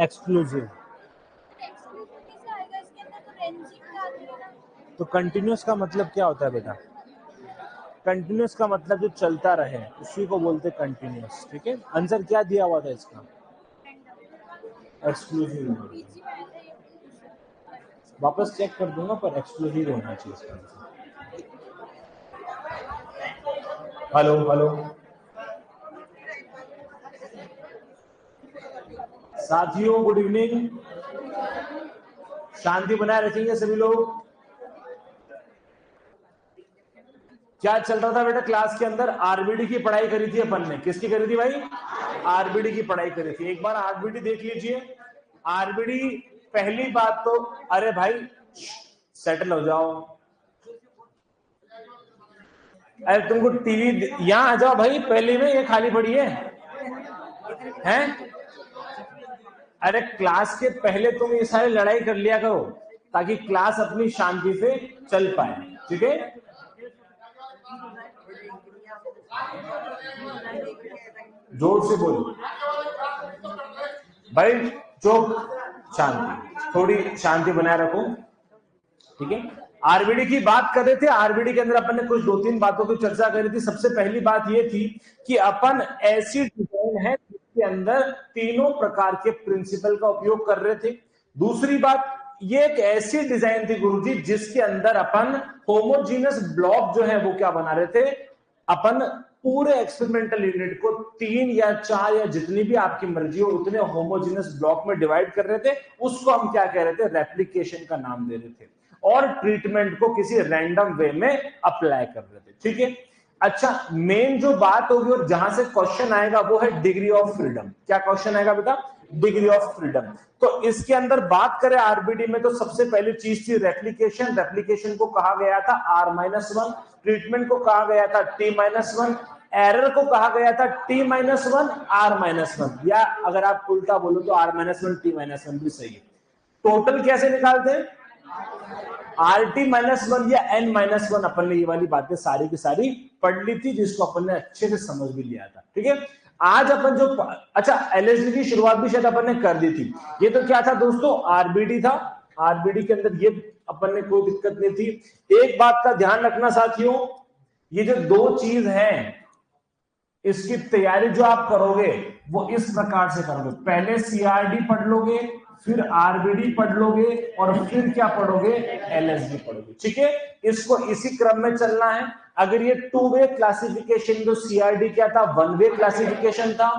Exclusive. तो continuous का मतलब क्या होता है बेटा? कंटिन्यूस का मतलब जो चलता रहे उसी को बोलते कंटिन्यूस। ठीक है, आंसर क्या दिया हुआ था इसका? एक्सक्लूसिव। वापस चेक कर दूंगा पर एक्सक्लूसिव होना चाहिए इसका आंसर। हेलो हेलो साथियों, गुड इवनिंग। शांति बनाए रखेंगे सभी लोग। क्या चल रहा था बेटा क्लास के अंदर? आरबीडी की पढ़ाई करी थी अपन ने। किसकी करी थी भाई? आरबीडी की पढ़ाई करी थी। एक बार आरबीडी देख लीजिए। आरबीडी पहली बात तो, अरे भाई सेटल हो जाओ। अरे तुमको टीवी यहां आ जाओ भाई, पहले में ये खाली पड़ी है हैं? अरे क्लास के पहले तुम ये सारी लड़ाई कर लिया करो ताकि क्लास अपनी शांति से चल पाए। ठीक है, जोर से बोलो भाई। चुप, शांति, थोड़ी शांति बनाए रखो। ठीक है, आरबीडी की बात कर रहे थे। आरबीडी के अंदर अपन ने कुछ 2-3 बातों की चर्चा करी थी। सबसे पहली बात ये थी कि अपन ऐसी डिजाइन है जिसके अंदर तीनों प्रकार के प्रिंसिपल का उपयोग कर रहे थे। दूसरी बात, ये एक ऐसी डिजाइन थी गुरुजी जिसके अंदर अपन होमोजीनियस ब्लॉक जो है वो क्या बना रहे थे? अपन पूरे एक्सपेरिमेंटल यूनिट को 3 या 4 या जितनी भी आपकी मर्जी हो उतने होमोजीनियस ब्लॉक में डिवाइड कर रहे थे। उसको हम क्या कह रहे थे? रेप्लिकेशन का नाम दे रहे थे, और ट्रीटमेंट को किसी रैंडम वे में अप्लाई कर रहे थे। ठीक है, अच्छा, मेन जो बात होगी और जहां से क्वेश्चन आएगा वो है डिग्री ऑफ फ्रीडम। क्या क्वेश्चन आएगा बेटा? Degree of freedom. तो इसके अंदर बात करें आरबीडी में तो सबसे पहली चीज थी रेप्लिकेशन। रेप्लिकेशन को कहा गया था R-1, ट्रीटमेंट को कहा गया था T-1, एरर को कहा गया था T-1 R-1, या अगर आप उल्टा बोलो तो R-1 T-1 भी सही है। टोटल कैसे निकालते हैं? RT-1 या N-1। अपन ने ये वाली बातें सारी की सारी पढ़ ली थी जिसको अपन ने अच्छे से समझ भी लिया था। ठीक है, आज अपन जो अच्छा एलएसडी की शुरुआत भी शायद अपन ने कर दी थी। ये तो क्या था दोस्तों? आरबीडी था। आरबीडी के अंदर ये अपन ने कोई दिक्कत नहीं थी। एक बात का ध्यान रखना साथियों, ये जो दो चीज है इसकी तैयारी जो आप करोगे वो इस प्रकार से करोगे। पहले सीआरडी पढ़ लोगे, फिर आरबीडी पढ़ लोगे, और फिर क्या पढ़ोगे? एलएसडी पढ़ोगे। ठीक है, इसको इसी क्रम में चलना है। अगर ये 2 वे क्लासिफिकेशन, जो सीआरडी क्या था? 1 वे क्लासिफिकेशन था।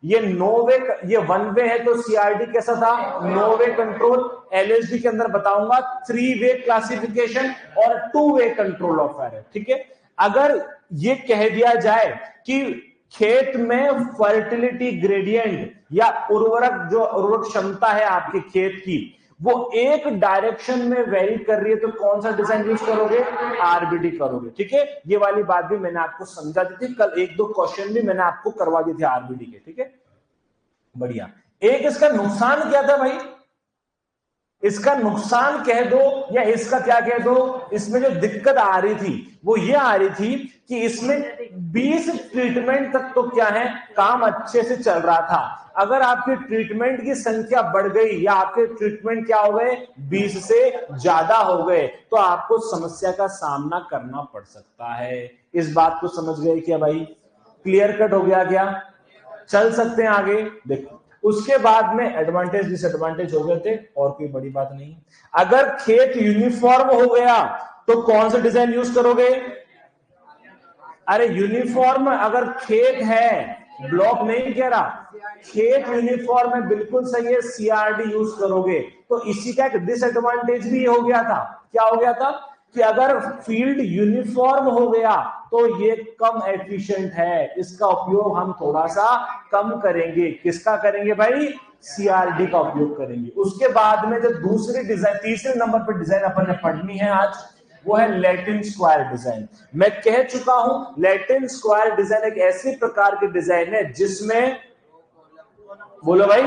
ये 1 वे है, तो सीआरडी कैसा था? 9 वे कंट्रोल। एलएसडी के अंदर बताऊंगा 3 वे क्लासिफिकेशन और 2 वे कंट्रोल ऑफ एरर। ठीक है, अगर ये कह दिया जाए कि खेत में फर्टिलिटी ग्रेडियंट या उर्वरक क्षमता है आपके खेत की, वो एक डायरेक्शन में वेरी कर रही है, तो कौन सा डिजाइन यूज करोगे? आरबीडी करोगे। ठीक है, ये वाली बात भी मैंने आपको समझा दी थी। कल 1-2 क्वेश्चन भी मैंने आपको करवा दिए थे आरबीडी के। ठीक है, बढ़िया। एक इसका नुकसान क्या था भाई? इसका नुकसान कह दो या इसका क्या कह दो, इसमें जो दिक्कत आ रही थी वो ये आ रही थी कि इसमें 20 ट्रीटमेंट तक तो क्या है, काम अच्छे से चल रहा था। अगर आपकी ट्रीटमेंट की संख्या बढ़ गई या आपके ट्रीटमेंट क्या हो गए, 20 से ज्यादा हो गए, तो आपको समस्या का सामना करना पड़ सकता है। इस बात को समझ गए क्या भाई? क्लियर कट हो गया क्या? चल सकते हैं आगे। देखो, उसके बाद में एडवांटेज डिसएडवांटेज हो गए थे, और कोई बड़ी बात नहीं। अगर खेत यूनिफॉर्म हो गया तो कौन सा डिजाइन यूज करोगे? अरे यूनिफॉर्म अगर खेत है, ब्लॉक नहीं कह रहा, खेत यूनिफॉर्म है, बिल्कुल सही है, सीआरडी यूज करोगे। तो इसी का एक डिसएडवांटेज भी हो गया था। क्या हो गया था? कि अगर फील्ड यूनिफॉर्म हो गया तो ये कम एफिशिएंट है, इसका उपयोग हम थोड़ा सा कम करेंगे। किसका करेंगे भाई? सीआरडी का उपयोग करेंगे। उसके बाद में जो दूसरी डिजाइन, तीसरे नंबर पर डिजाइन अपन ने पढ़नी है आज, वो है लैटिन स्क्वायर डिजाइन। मैं कह चुका हूं लैटिन स्क्वायर डिजाइन एक ऐसी प्रकार की डिजाइन है जिसमें, बोलो भाई,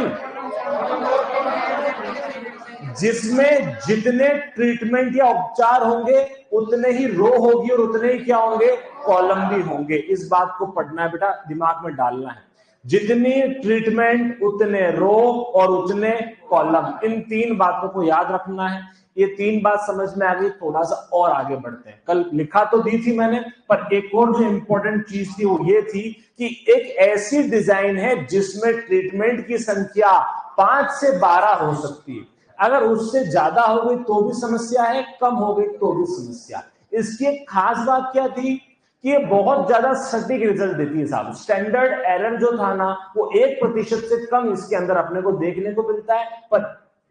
जिसमें जितने ट्रीटमेंट या उपचार होंगे उतने ही रो होगी और उतने ही क्या होंगे? कॉलम भी होंगे। इस बात को पढ़ना है बेटा, दिमाग में डालना है। जितनी ट्रीटमेंट उतने रो और उतने कॉलम, इन तीन बातों को याद रखना है। ये तीन बात समझ में आ गई, थोड़ा सा और आगे बढ़ते हैं। कल लिखा तो दी थी मैंने, पर एक और जो इंपॉर्टेंट चीज थी वो ये थी कि एक ऐसी डिजाइन है जिसमें ट्रीटमेंट की संख्या 5 से 12 हो सकती है। अगर उससे ज्यादा हो गई तो भी समस्या है, कम हो गई तो भी समस्या। इसकी एक खास बात क्या थी कि ये बहुत ज्यादा सटीक रिजल्ट देती है साहब। स्टैंडर्ड एरर जो था ना वो 1% से कम इसके अंदर अपने को देखने को मिलता है। पर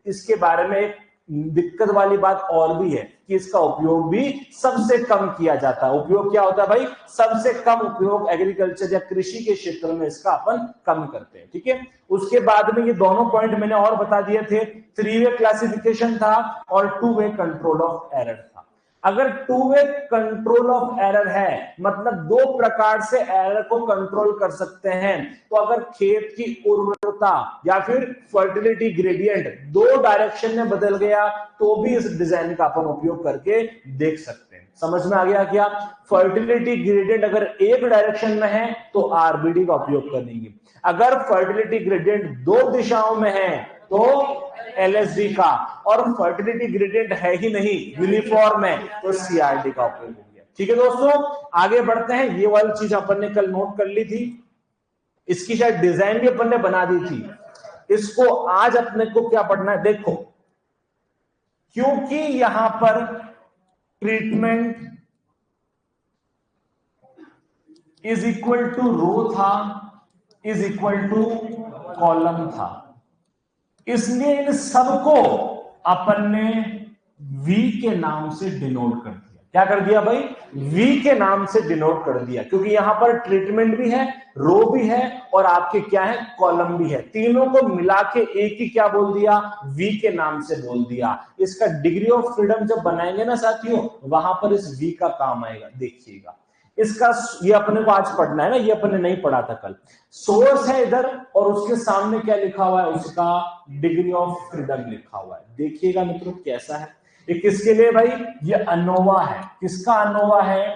इसके बारे में एक दिक्कत वाली बात और भी है कि इसका उपयोग भी सबसे कम किया जाता है। उपयोग क्या होता है भाई? सबसे कम उपयोग एग्रीकल्चर या कृषि के क्षेत्र में इसका अपन कम करते हैं। ठीक है, उसके बाद में ये दोनों पॉइंट मैंने और बता दिए थे। 3 वे क्लासिफिकेशन था और 2 वे कंट्रोल ऑफ एरर था। अगर 2 वे कंट्रोल ऑफ एरर है मतलब 2 प्रकार से एरर को कंट्रोल कर सकते हैं। तो अगर खेत की उर्वरता या फिर फर्टिलिटी ग्रेडियंट 2 डायरेक्शन में बदल गया तो भी इस डिजाइन का अपन उपयोग करके देख सकते हैं। समझ में आ गया क्या? फर्टिलिटी ग्रेडियंट अगर एक डायरेक्शन में है तो आरबीडी का उपयोग करेंगे। अगर फर्टिलिटी ग्रेडियंट 2 दिशाओं में है तो एलएसडी का, और फर्टिलिटी ग्रेडियंट है ही नहीं, यूनिफॉर्म है, तो सीआरडी का उपयोग हो गया। ठीक है दोस्तों, आगे बढ़ते हैं। ये वाली चीज अपन ने कल नोट कर ली थी, इसकी शायद डिजाइन भी अपन ने बना दी थी। इसको आज अपने को क्या पढ़ना है देखो, क्योंकि यहां पर ट्रीटमेंट इज इक्वल टू रो था, इज इक्वल टू कॉलम था, इसलिए इन सबको अपन ने V के नाम से डिनोट कर दिया। क्या कर दिया भाई? V के नाम से डिनोट कर दिया, क्योंकि यहां पर ट्रीटमेंट भी है, रो भी है और आपके क्या है, कॉलम भी है। तीनों को मिला के एक ही क्या बोल दिया? V के नाम से बोल दिया। इसका डिग्री ऑफ फ्रीडम जब बनाएंगे ना साथियों, वहां पर इस V का काम आएगा, देखिएगा। इसका ये अपने को आज पढ़ना है ना, ये अपने नहीं पढ़ा था कल। सोर्स है इधर और उसके सामने क्या लिखा हुआ है? उसका डिग्री ऑफ फ्रीडम लिखा हुआ है। देखिएगा मित्रों कैसा है ये, किसके लिए भाई? ये अनोवा है। किसका अनोवा है?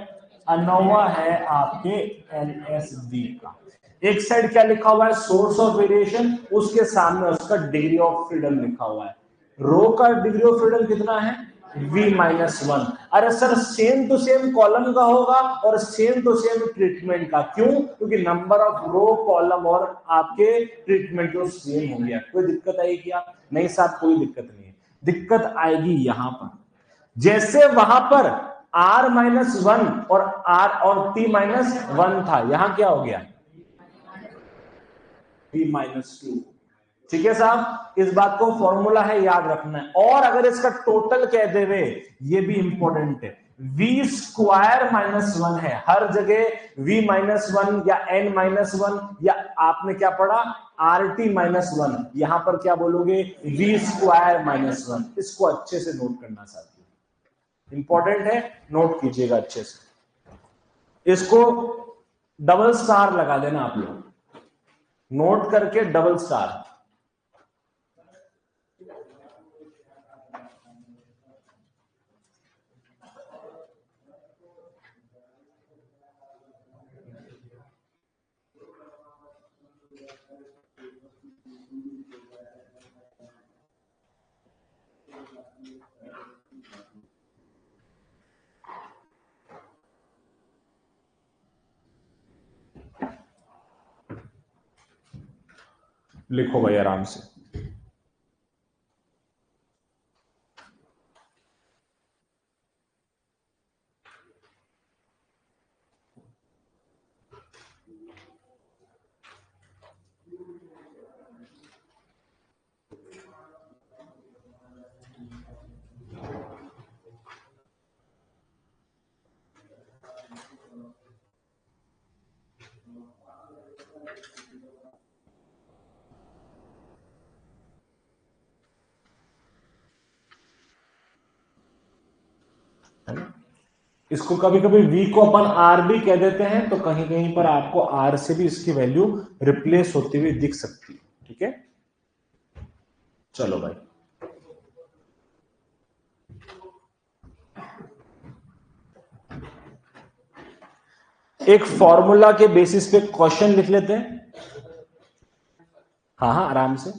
अनोवा है आपके एलएसडी का। एक साइड क्या लिखा हुआ है? सोर्स ऑफ वेरिएशन, उसके सामने उसका डिग्री ऑफ फ्रीडम लिखा हुआ है। रो का डिग्री ऑफ फ्रीडम कितना है? V-1। अरे sir same to same column का होगा और सेम टू सेम ट्रीटमेंट का। क्यों? क्योंकि नंबर ऑफ रो, कॉलम और आपके ट्रीटमेंट जो सेम हो गया। कोई दिक्कत आई क्या? नहीं साहब, कोई दिक्कत नहीं है। दिक्कत आएगी यहां पर, जैसे वहां पर R-1 और T-1 था, यहां क्या हो गया? V-2। ठीक है साहब, इस बात को फॉर्मूला है, याद रखना है। और अगर इसका टोटल कह देवे, ये भी इंपॉर्टेंट है। V² -1 है हर जगह, V-1 या N-1 या आपने क्या पढ़ा? RT-1। यहां पर क्या बोलोगे? V² -1। इसको अच्छे से नोट करना साथियों, इंपॉर्टेंट है, नोट कीजिएगा अच्छे से। इसको डबल स्टार लगा देना आप लोग, नोट करके डबल स्टार। लिखो भाई आराम से। इसको कभी कभी V को अपन R भी कह देते हैं, तो कहीं कहीं पर आपको R से भी इसकी वैल्यू रिप्लेस होती हुई दिख सकती है। ठीक है, चलो भाई, एक फॉर्मूला के बेसिस पे क्वेश्चन लिख लेते हैं। हाँ हाँ आराम से,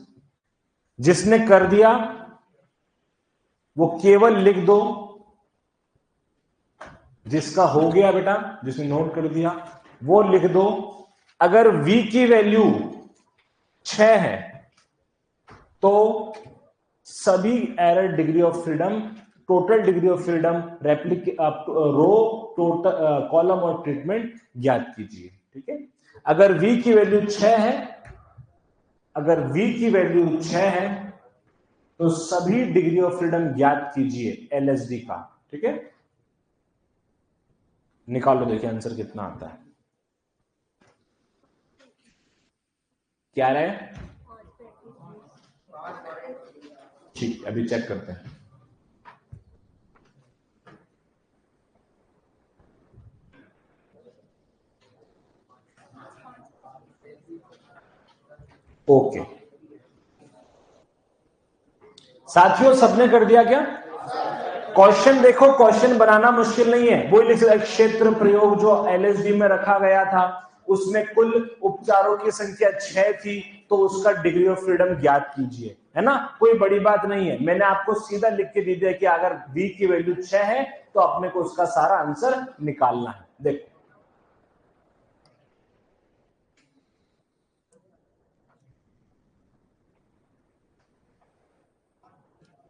जिसने कर दिया वो केवल लिख दो, जिसका हो गया बेटा, जिसने नोट कर दिया वो लिख दो। अगर v की वैल्यू 6 है तो सभी error degree of freedom, total degree of freedom, row, total column और ट्रीटमेंट ज्ञात कीजिए। ठीक है, अगर v की वैल्यू 6 है, अगर v की वैल्यू 6 है तो सभी डिग्री ऑफ फ्रीडम ज्ञात कीजिए एलएसडी का। ठीक है, निकालो, देखिए आंसर कितना आता है। क्या रहा है? ठीक, अभी चेक करते हैं। ओके साथियों, सबने कर दिया क्या? क्वेश्चन देखो, क्वेश्चन बनाना मुश्किल नहीं है, वही लिख सकते। क्षेत्र प्रयोग जो एलएसडी में रखा गया था उसमें कुल उपचारों की संख्या 6 थी, तो उसका डिग्री ऑफ फ्रीडम ज्ञात कीजिए, है ना, कोई बड़ी बात नहीं है। मैंने आपको सीधा लिख के दे दिया कि अगर v की वैल्यू 6 है तो अपने को उसका सारा आंसर निकालना है। देखो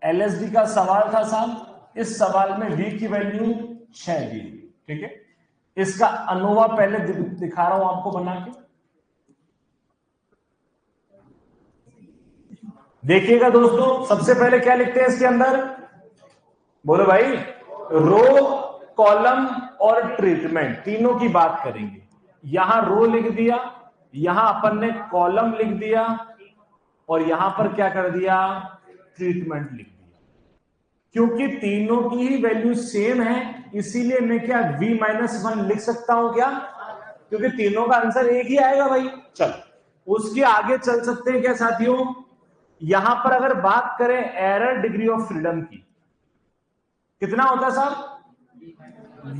एलएसडी का सवाल था साहब, इस सवाल में v की वैल्यू 6 दी। ठीक है, इसका अनोवा पहले दिखा रहा हूं आपको बना के, देखिएगा दोस्तों। सबसे पहले क्या लिखते हैं इसके अंदर, बोलो भाई, रो, कॉलम और ट्रीटमेंट तीनों की बात करेंगे। यहां रो लिख दिया, यहां अपन ने कॉलम लिख दिया और यहां पर क्या कर दिया, ट्रीटमेंट लिख दिया। क्योंकि तीनों की ही वैल्यू सेम है इसीलिए मैं क्या v-1 लिख सकता हूं क्या, क्योंकि तीनों का आंसर एक ही आएगा भाई। चलो उसके आगे चल सकते हैं क्या साथियों। यहां पर अगर बात करें एरर डिग्री ऑफ फ्रीडम की, कितना होता है साहब,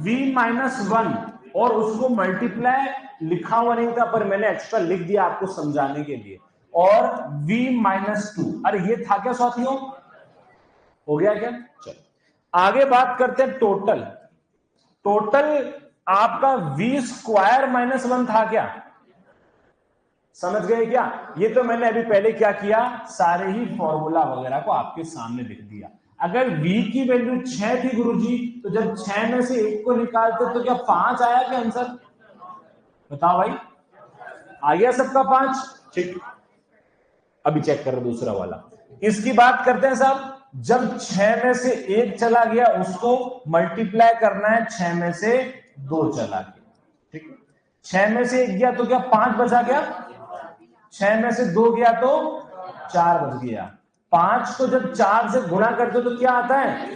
v-1, और उसको मल्टीप्लाई लिखा हुआ नहीं था पर मैंने एक्स्ट्रा लिख दिया आपको समझाने के लिए, और v-2। अरे ये था क्या साथियों, हो गया क्या। चलो आगे बात करते हैं टोटल। टोटल आपका v² -1 था क्या, समझ गए क्या। ये तो मैंने अभी पहले क्या किया, सारे ही फॉर्मूला वगैरह को आपके सामने लिख दिया। अगर v की वैल्यू 6 थी गुरुजी, तो जब 6 में से 1 को निकालते तो क्या 5 आया क्या आंसर, बताओ भाई, आ गया सबका 5। ठीक, अभी चेक कर रहे दूसरा वाला, इसकी बात करते हैं साहब। जब 6 में से 1 चला गया उसको मल्टीप्लाई करना है 6 में से 2 चला गया। ठीक है, 6 में से 1 गया तो क्या 5 बचा गया, 6 में से 2 गया तो 4 बच गया। 5 को जब 4 से गुणा करते हो तो क्या आता है,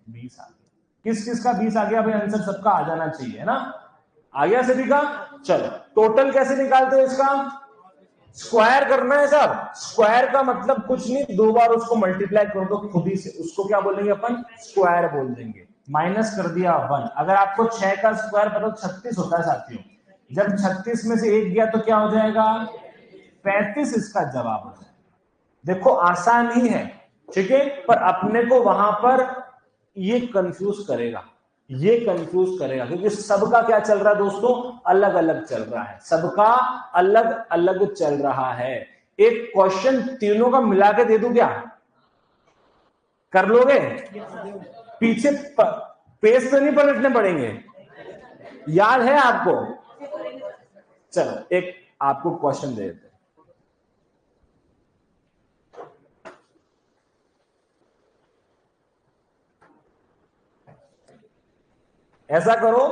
20 आ गया। किस किस का 20 आ गया भाई, आंसर सबका आ जाना चाहिए, है ना, आ गया सभी का। चलो टोटल कैसे निकालते हो इसका, स्क्वायर करना है साहब। स्क्वायर का मतलब कुछ नहीं, 2 बार उसको मल्टीप्लाई कर दो खुद ही से, उसको क्या बोलेंगे अपन, स्क्वायर बोल देंगे। माइनस कर दिया 1। अगर आपको 6 का स्क्वायर पता 36 होता है साथियों, जब 36 में से 1 गया तो क्या हो जाएगा, 35 इसका जवाब हो जाएगा। देखो आसान ही है, ठीक है, पर अपने को वहां पर ये कंफ्यूज करेगा, ये कंफ्यूज करेगा, क्योंकि सबका क्या चल रहा है दोस्तों, अलग अलग चल रहा है, सबका अलग अलग चल रहा है। एक क्वेश्चन तीनों का मिला के दे दूं क्या, कर लोगे, पीछे पेज पे नहीं पलटने पड़ेंगे, याद है आपको। चलो एक आपको क्वेश्चन दे देते हैं, ऐसा करो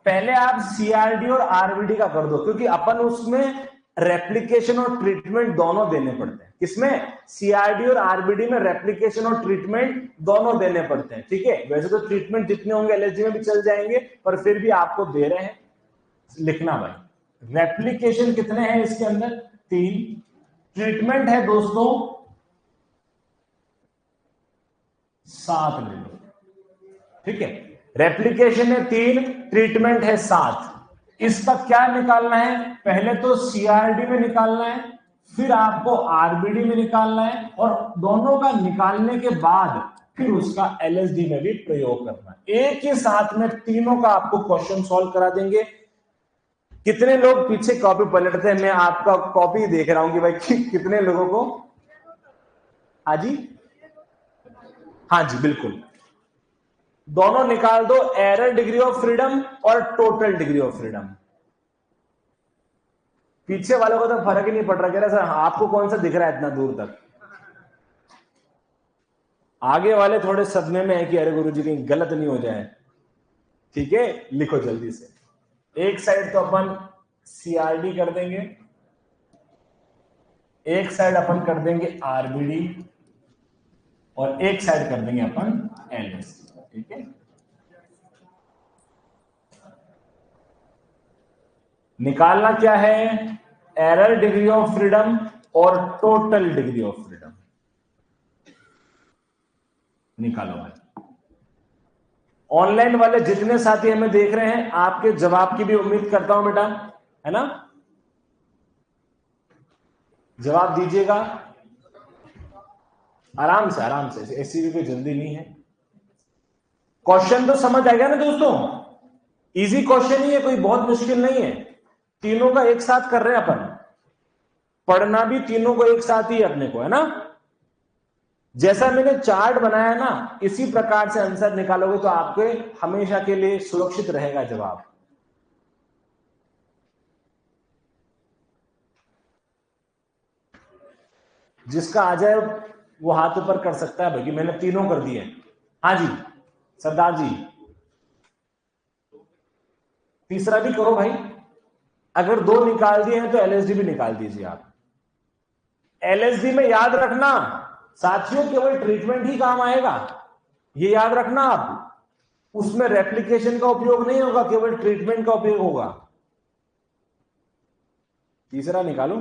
पहले आप सीआरडी और आरबीडी का कर दो, क्योंकि अपन उसमें रेप्लिकेशन और ट्रीटमेंट दोनों देने पड़ते हैं। किसमें, सीआरडी और आरबीडी में रेप्लिकेशन और ट्रीटमेंट दोनों देने पड़ते हैं। ठीक है, वैसे तो ट्रीटमेंट जितने होंगे एलएसडी में भी चल जाएंगे, पर फिर भी आपको दे रहे हैं, लिखना भाई। रेप्लिकेशन कितने हैं इसके अंदर, 3। ट्रीटमेंट है दोस्तों 7 ले लो, ठीक है, रेप्लिकेशन है 3, ट्रीटमेंट है 7। इसका क्या निकालना है, पहले तो सीआरडी में निकालना है, फिर आपको आरबीडी में निकालना है, और दोनों का निकालने के बाद फिर उसका एलएसडी में भी प्रयोग करना है। एक ही साथ में तीनों का आपको क्वेश्चन सॉल्व करा देंगे। कितने लोग पीछे कॉपी पलटते हैं? मैं आपका कॉपी देख रहा हूं कि भाई कितने लोगों को। हाँ जी, हाँ जी, बिल्कुल। दोनों निकाल दो, एरर डिग्री ऑफ फ्रीडम और टोटल डिग्री ऑफ फ्रीडम। पीछे वालों को तो फर्क ही नहीं पड़ रहा, कह रहा सर आपको कौन सा दिख रहा है इतना दूर तक। आगे वाले थोड़े सदमे में है कि अरे गुरुजी कहीं गलत नहीं हो जाए। ठीक है, लिखो जल्दी से। एक साइड तो अपन सीआरडी कर देंगे, एक साइड अपन कर देंगे आरबीडी, और एक साइड कर देंगे अपन एलएसडी। ठीक है, निकालना क्या है? एरर डिग्री ऑफ फ्रीडम और टोटल डिग्री ऑफ फ्रीडम निकालो भाई। ऑनलाइन वाले जितने साथी हमें देख रहे हैं, आपके जवाब की भी उम्मीद करता हूं बेटा, है ना? जवाब दीजिएगा आराम से, आराम से, ऐसी भी कोई जल्दी नहीं है। क्वेश्चन तो समझ आ गया ना दोस्तों? इजी क्वेश्चन ही है, कोई बहुत मुश्किल नहीं है। तीनों का एक साथ कर रहे हैं अपन, पढ़ना भी तीनों को एक साथ ही है अपने को, है ना? जैसा मैंने चार्ट बनाया ना, इसी प्रकार से आंसर निकालोगे तो आपके हमेशा के लिए सुरक्षित रहेगा जवाब। जिसका आ जाए वो हाथ ऊपर कर सकता है भाई कि मैंने तीनों कर दिए। हाँ जी सरदार जी, तीसरा भी करो भाई। अगर दो निकाल दिए हैं तो एलएसडी भी निकाल दीजिए आप। एलएसडी में याद रखना साथियों, केवल ट्रीटमेंट ही काम आएगा, ये याद रखना आप। उसमें रेप्लिकेशन का उपयोग नहीं होगा, केवल ट्रीटमेंट का उपयोग होगा। तीसरा निकालो।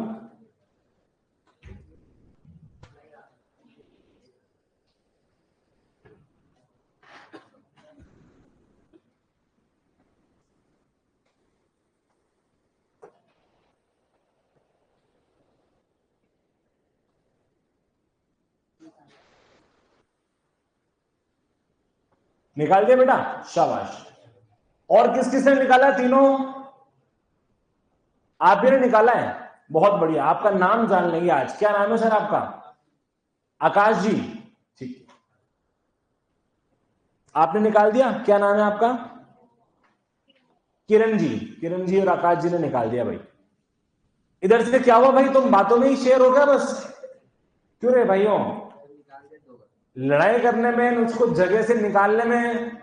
निकाल दिया बेटा, शाबाश। और किस किसने निकाला है? तीनों आप ही ने निकाला है, बहुत बढ़िया। आपका नाम जान लेंगे आज, क्या नाम है सर आपका? आकाश जी, ठीक। आपने निकाल दिया, क्या नाम है आपका? किरण जी। किरण जी और आकाश जी ने निकाल दिया भाई। इधर से क्या हुआ भाई, तुम बातों में ही शेयर हो गया बस? क्यों रे भाइयों, लड़ाई करने में, उसको जगह से निकालने में।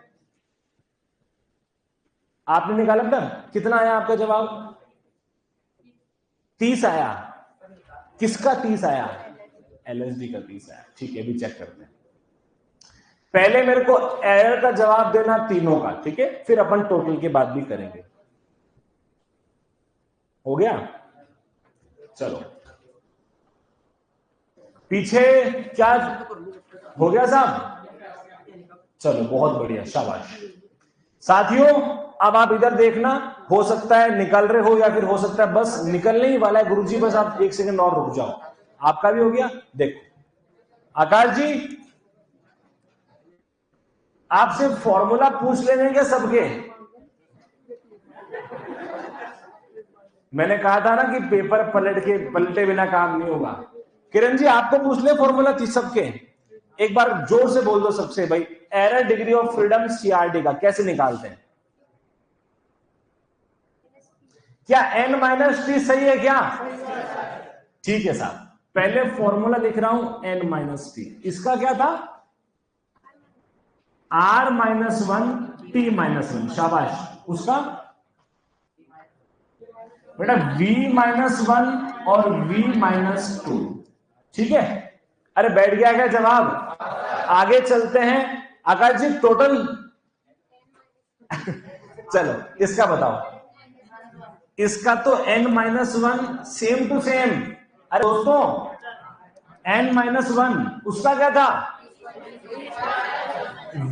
आपने निकाला बेटा, कितना आया आपका जवाब? 30 आया। किसका 30 आया? एलएसडी का 30 आया। ठीक है, अभी चेक करते हैं। पहले मेरे को एरर का जवाब देना तीनों का, ठीक है? फिर अपन टोटल के बाद भी करेंगे। हो गया? चलो पीछे क्या हो गया साहब? चलो बहुत बढ़िया, शाबाश। साथियों अब आप इधर देखना, हो सकता है निकल रहे हो, या फिर हो सकता है बस निकलने ही वाला है गुरुजी, बस आप एक सेकंड और रुक जाओ। आपका भी हो गया? देखो आकाश जी, आपसे फॉर्मूला पूछ लेने के सबके। मैंने कहा था ना कि पेपर पलटे बिना काम नहीं होगा। किरण जी आपको पूछ ले फॉर्मूला सबके, एक बार जोर से बोल दो सबसे भाई, error degree of freedom CRD का कैसे निकालते हैं? क्या n-t सही है क्या? ठीक है साहब, पहले फॉर्मूला लिख रहा हूं n-t। इसका क्या था? r-1 t-1। शाबाश। उसका बेटा v-1 और v-2। ठीक है, अरे बैठ गया क्या जवाब? आगे चलते हैं। आकाश जी टोटल चलो इसका बताओ। इसका तो n-1 सेम टू सेम। अरे दोस्तों n-1 उसका क्या था?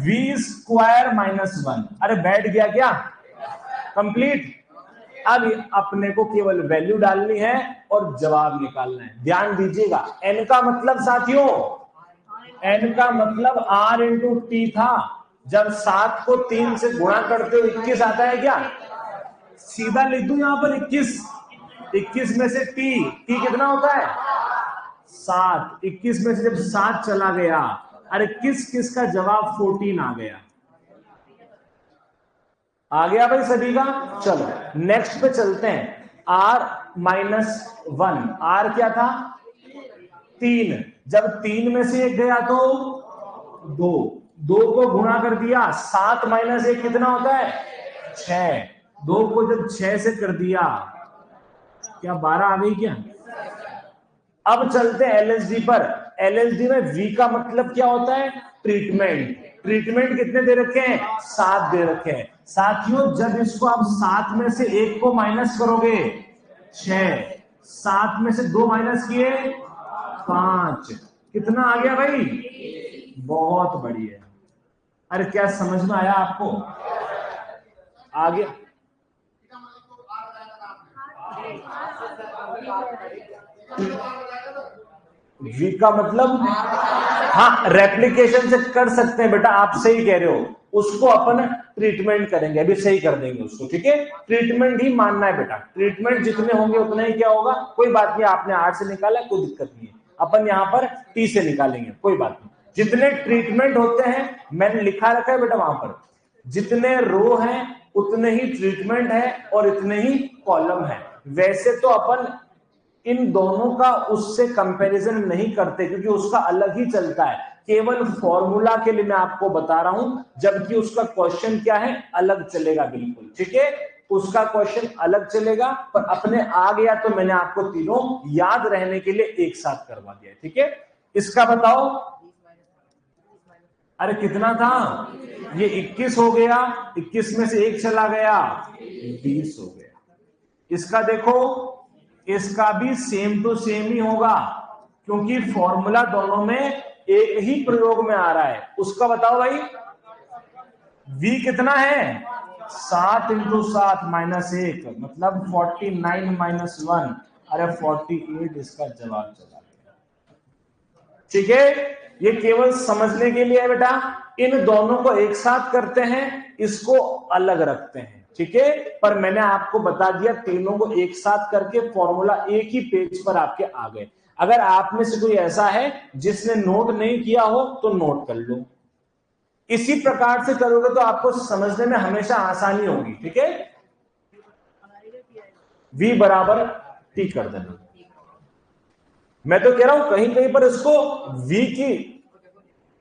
v² -1। अरे बैठ गया क्या? कंप्लीट। अब अपने को केवल वैल्यू डालनी है और जवाब निकालना है। ध्यान दीजिएगा, n का मतलब साथियों, n का मतलब r इंटू टी था। जब 7 को 3 से गुणा करते हो 21 आता है क्या? सीधा लिख दूं यहां पर 21 में से टी कितना होता है? 7। 21 में से जब 7 चला गया, अरे किस का जवाब 14 आ गया। आ गया भाई सभी का? चलो नेक्स्ट पे चलते हैं। r-1, r क्या था? 3। जब 3 में से 1 गया तो 2 को गुणा कर दिया, 7 माइनस 1 कितना होता है? 6। 2 को जब 6 से कर दिया, क्या 12 आ गई क्या? अब चलते हैं एलएसडी पर। एलएसडी में वी का मतलब क्या होता है? ट्रीटमेंट। ट्रीटमेंट कितने दे रखे हैं? 7 दे रखे हैं। साथियों जब इसको आप 7 में से 1 को माइनस करोगे 6, 7 में से 2 माइनस किए 5, कितना आ गया भाई? बहुत बढ़िया। अरे क्या समझ में आया आपको? आ गया? वी का मतलब, हाँ रेप्लिकेशन से कर सकते हैं बेटा, आप सही कह रहे हो। उसको अपन ट्रीटमेंट करेंगे, अभी सही कर देंगे उसको, ठीक है? ट्रीटमेंट ही मानना है बेटा। ट्रीटमेंट जितने होंगे उतना ही क्या होगा, कोई बात नहीं। आपने 8 से निकाला, कोई दिक्कत नहीं है, अपन यहां पर टी से निकालेंगे, कोई बात नहीं। जितने ट्रीटमेंट होते हैं, मैंने लिखा रखा है बेटा वहां पर, जितने रो हैं उतने ही ट्रीटमेंट है और इतने ही कॉलम है। वैसे तो अपन इन दोनों का उससे कंपैरिजन नहीं करते क्योंकि उसका अलग ही चलता है। केवल फॉर्मूला के लिए मैं आपको बता रहा हूं, जबकि उसका क्वेश्चन क्या है, अलग चलेगा बिल्कुल, ठीक है? उसका क्वेश्चन अलग चलेगा, पर अपने आ गया तो मैंने आपको तीनों याद रहने के लिए एक साथ करवा दिया, ठीक है? इसका बताओ। अरे कितना था ये? 21 हो गया, 21 में से 1 चला गया, 20 हो गया। इसका देखो, इसका भी सेम टू सेम ही होगा क्योंकि फॉर्मूला दोनों में एक ही प्रयोग में आ रहा है। उसका बताओ भाई, v कितना है? 7 इंटू 7 माइनस 1 मतलब 49 माइनस 1, अरे 48 इसका जवाब चला गया, ठीक है? ये केवल समझने के लिए है बेटा। इन दोनों को एक साथ करते हैं, इसको अलग रखते हैं, ठीक है? पर मैंने आपको बता दिया, तीनों को एक साथ करके फॉर्मूला एक ही पेज पर आपके आ गए। अगर आप में से कोई ऐसा है जिसने नोट नहीं किया हो तो नोट कर लो। इसी प्रकार से करोगे तो आपको समझने में हमेशा आसानी होगी, ठीक है? v बराबर t कर देना। मैं तो कह रहा हूं कहीं कहीं पर इसको v की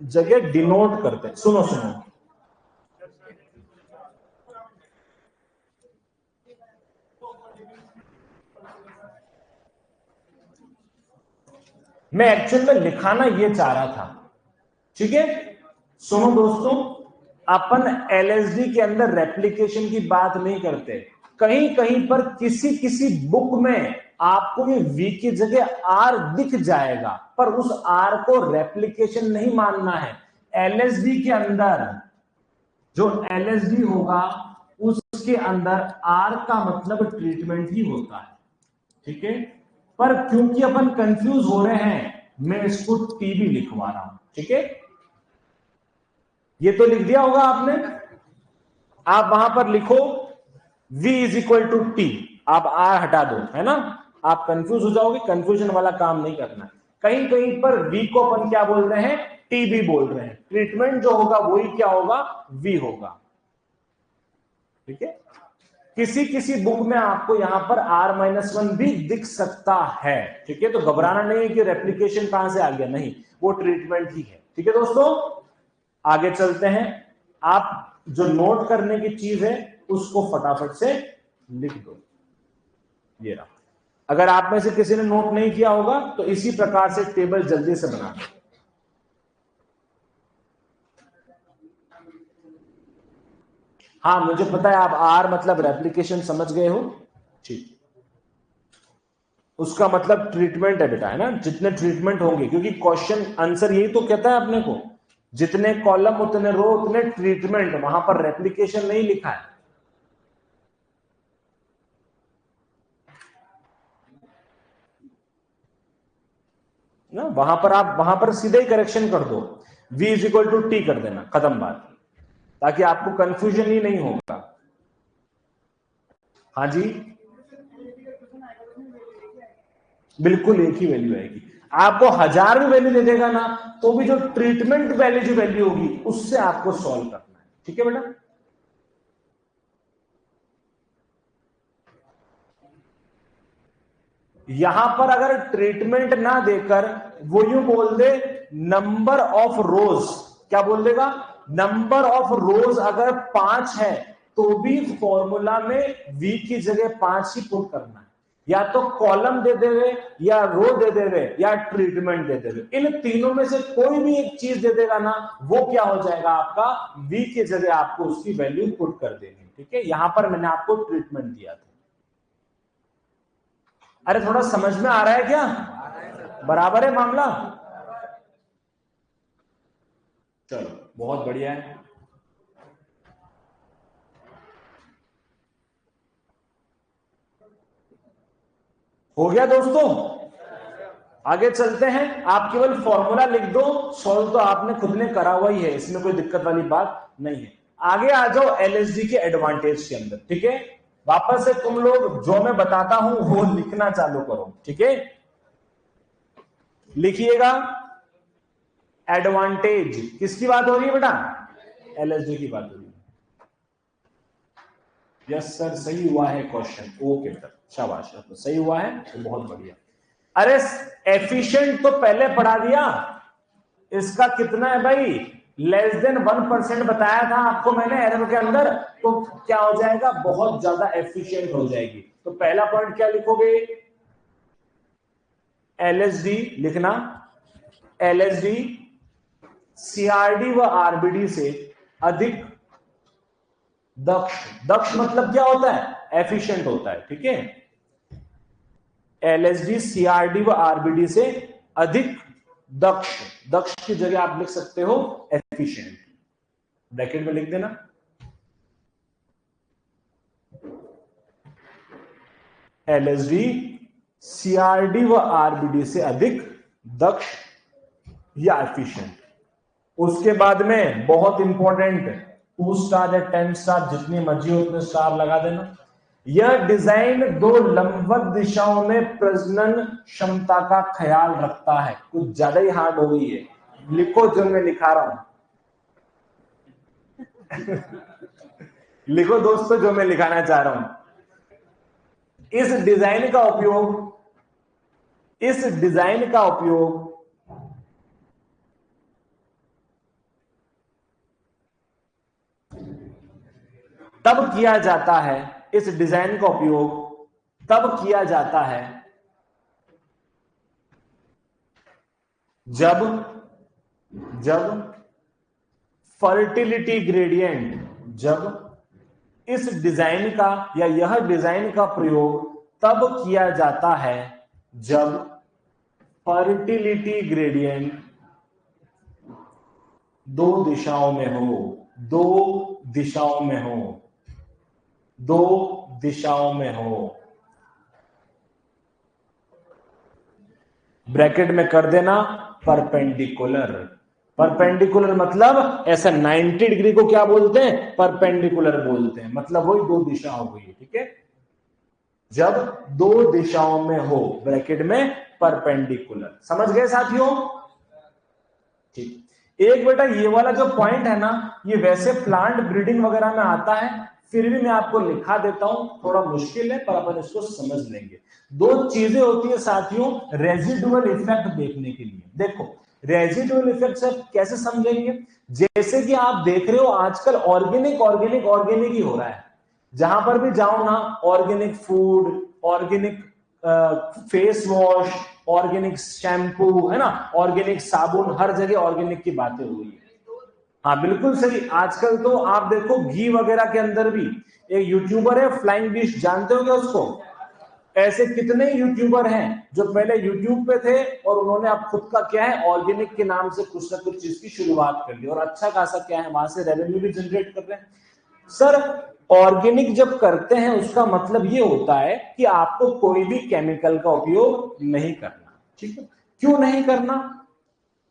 जगह डिनोट करते हैं। सुनो सुनो, मैं एक्चुअल में लिखाना ये चाह रहा था, ठीक है? सुनो दोस्तों, अपन एलएसडी के अंदर रेप्लिकेशन की बात नहीं करते। कहीं कहीं पर किसी किसी बुक में आपको ये v की जगह r दिख जाएगा, पर उस r को रेप्लिकेशन नहीं मानना है। एलएसडी के अंदर जो एलएसडी होगा उसके अंदर r का मतलब ट्रीटमेंट ही होता है, ठीक है? पर क्योंकि अपन कंफ्यूज हो रहे हैं, मैं इसको टी भी लिखवा रहा हूं, ठीक है? ये तो लिख दिया होगा आपने, आप वहां पर लिखो v is equal to T, आप r हटा दो, है ना? आप कंफ्यूज हो जाओगे, कंफ्यूजन वाला काम नहीं करना। कहीं कहीं पर v को अपन क्या बोल रहे हैं? टी भी बोल रहे हैं। ट्रीटमेंट जो होगा वही क्या होगा? v होगा, ठीक है? किसी किसी बुक में आपको यहां पर r-1 भी दिख सकता है, ठीक है? तो घबराना नहीं है कि रेप्लिकेशन कहां से आ गया, नहीं, वो ट्रीटमेंट ही है, ठीक है दोस्तों? आगे चलते हैं। आप जो नोट करने की चीज है उसको फटाफट से लिख दो। ये रहा। अगर आप में से किसी ने नोट नहीं किया होगा तो इसी प्रकार से टेबल जल्दी से बना दो। हाँ मुझे पता है आप आर मतलब रेप्लिकेशन समझ गए हो, ठीक। उसका मतलब ट्रीटमेंट है बेटा, है ना? जितने ट्रीटमेंट होंगे, क्योंकि क्वेश्चन आंसर यही तो कहता है अपने को, जितने कॉलम उतने रो उतने ट्रीटमेंट, वहां पर रेप्लिकेशन नहीं लिखा है। ना, वहां पर सीधे ही करेक्शन कर दो, v is equal to T कर देना, खत्म बात, ताकि आपको कंफ्यूजन ही नहीं होगा। हाँ जी, बिल्कुल एक ही वैल्यू आएगी। आपको 1000 भी वैल्यू दे देगा ना, तो भी जो ट्रीटमेंट वैल्यू जो वैल्यू होगी उससे आपको सॉल्व करना है। ठीक है बेटा, यहां पर अगर ट्रीटमेंट ना देकर वो यूं बोल दे नंबर ऑफ रोज, क्या बोल देगा, नंबर ऑफ रोज अगर 5 है तो भी फॉर्मूला में v की जगह 5 ही पुट करना है। या तो कॉलम दे देवे, या रो दे देवे, या ट्रीटमेंट दे देवे, इन तीनों में से कोई भी एक चीज दे देगा ना, वो क्या हो जाएगा आपका, v की जगह आपको उसकी वैल्यू पुट कर देनी। ठीक है, यहां पर मैंने आपको ट्रीटमेंट दिया था। अरे थोड़ा समझ में आ रहा है क्या, बराबर है मामला? चलो बहुत बढ़िया है। हो गया दोस्तों, आगे चलते हैं। आप केवल फॉर्मूला लिख दो, सॉल्व तो आपने खुद ने करा हुआ ही है, इसमें कोई दिक्कत वाली बात नहीं है। आगे आ जाओ एलएसडी के एडवांटेज के अंदर। ठीक है, वापस से तुम लोग जो मैं बताता हूं वो लिखना चालू करो। ठीक है, लिखिएगा। एडवांटेज किसकी बात हो रही है बेटा, एलएसडी की बात हो रही है। यस सर, सही हुआ है क्वेश्चन, ओके बेटा, शाबाश, तो सही हुआ है तो बहुत बढ़िया। अरे एफिशिएंट तो पहले पढ़ा दिया, इसका कितना है भाई, लेस देन 1% बताया था आपको मैंने एरर के अंदर, तो क्या हो जाएगा, बहुत ज्यादा एफिशिएंट हो जाएगी। तो पहला पॉइंट क्या लिखोगे, एलएसडी लिखना, एलएसडी सीआरडी व आरबीडी से अधिक दक्ष, दक्ष मतलब क्या होता है, एफिशिएंट होता है। ठीक है, एलएसडी सीआरडी व आरबीडी से अधिक दक्ष, दक्ष की जगह आप लिख सकते हो एफिशिएंट, ब्रैकेट में लिख देना। एलएसडी सीआरडी व आरबीडी से अधिक दक्ष या एफिशिएंट। उसके बाद में बहुत इंपॉर्टेंट 2 स्टार या 10 स्टार, जितनी मर्जी हो उतने स्टार लगा देना। यह डिजाइन 2 लंबवत दिशाओं में प्रजनन क्षमता का ख्याल रखता है। कुछ ज्यादा ही हार्ड हो गई है, लिखो जो मैं लिखा रहा हूं। लिखो दोस्तों जो मैं लिखाना चाह रहा हूं। इस डिजाइन का उपयोग तब किया जाता है, इस डिजाइन का उपयोग तब किया जाता है जब फर्टिलिटी ग्रेडियंट, जब इस डिजाइन का या यह डिजाइन का प्रयोग तब किया जाता है जब फर्टिलिटी ग्रेडियंट 2 दिशाओं में हो, 2 दिशाओं में हो, 2 दिशाओं में हो। ब्रैकेट में कर देना परपेंडिकुलर। परपेंडिकुलर मतलब ऐसा 90 डिग्री को क्या बोलते हैं, परपेंडिकुलर बोलते हैं, मतलब वही 2 दिशा हो गई। ठीक है, जब 2 दिशाओं में हो, ब्रैकेट में परपेंडिकुलर। समझ गए साथियों? ठीक, एक बेटा ये वाला जो पॉइंट है ना, ये वैसे प्लांट ब्रीडिंग वगैरह में आता है, फिर भी मैं आपको लिखा देता हूं, थोड़ा मुश्किल है पर अपन इसको समझ लेंगे। 2 चीजें होती है साथियों रेजिडुअल इफेक्ट देखने के लिए। देखो रेजिडुअल इफेक्ट से कैसे समझेंगे, जैसे कि आप देख रहे हो आजकल ऑर्गेनिक ऑर्गेनिक ऑर्गेनिक ही हो रहा है, जहां पर भी जाओ ना organic food, organic face wash, organic shampoo, है ना, ऑर्गेनिक साबुन, हर जगह ऑर्गेनिक की बातें हो रही है। हाँ बिल्कुल सही, आजकल तो आप देखो घी वगैरह के अंदर भी, एक यूट्यूबर है फ्लाइंग डिश, जानते हो क्या उसको? ऐसे कितने यूट्यूबर हैं जो पहले यूट्यूब पे थे और उन्होंने अब खुद का क्या है, ऑर्गेनिक के नाम से कुछ ना कुछ चीज की शुरुआत कर ली और अच्छा खासा क्या है वहां से रेवेन्यू भी जनरेट कर रहे हैं। सर ऑर्गेनिक जब करते हैं उसका मतलब ये होता है कि आपको कोई भी केमिकल का उपयोग नहीं करना। ठीक है, क्यों नहीं करना?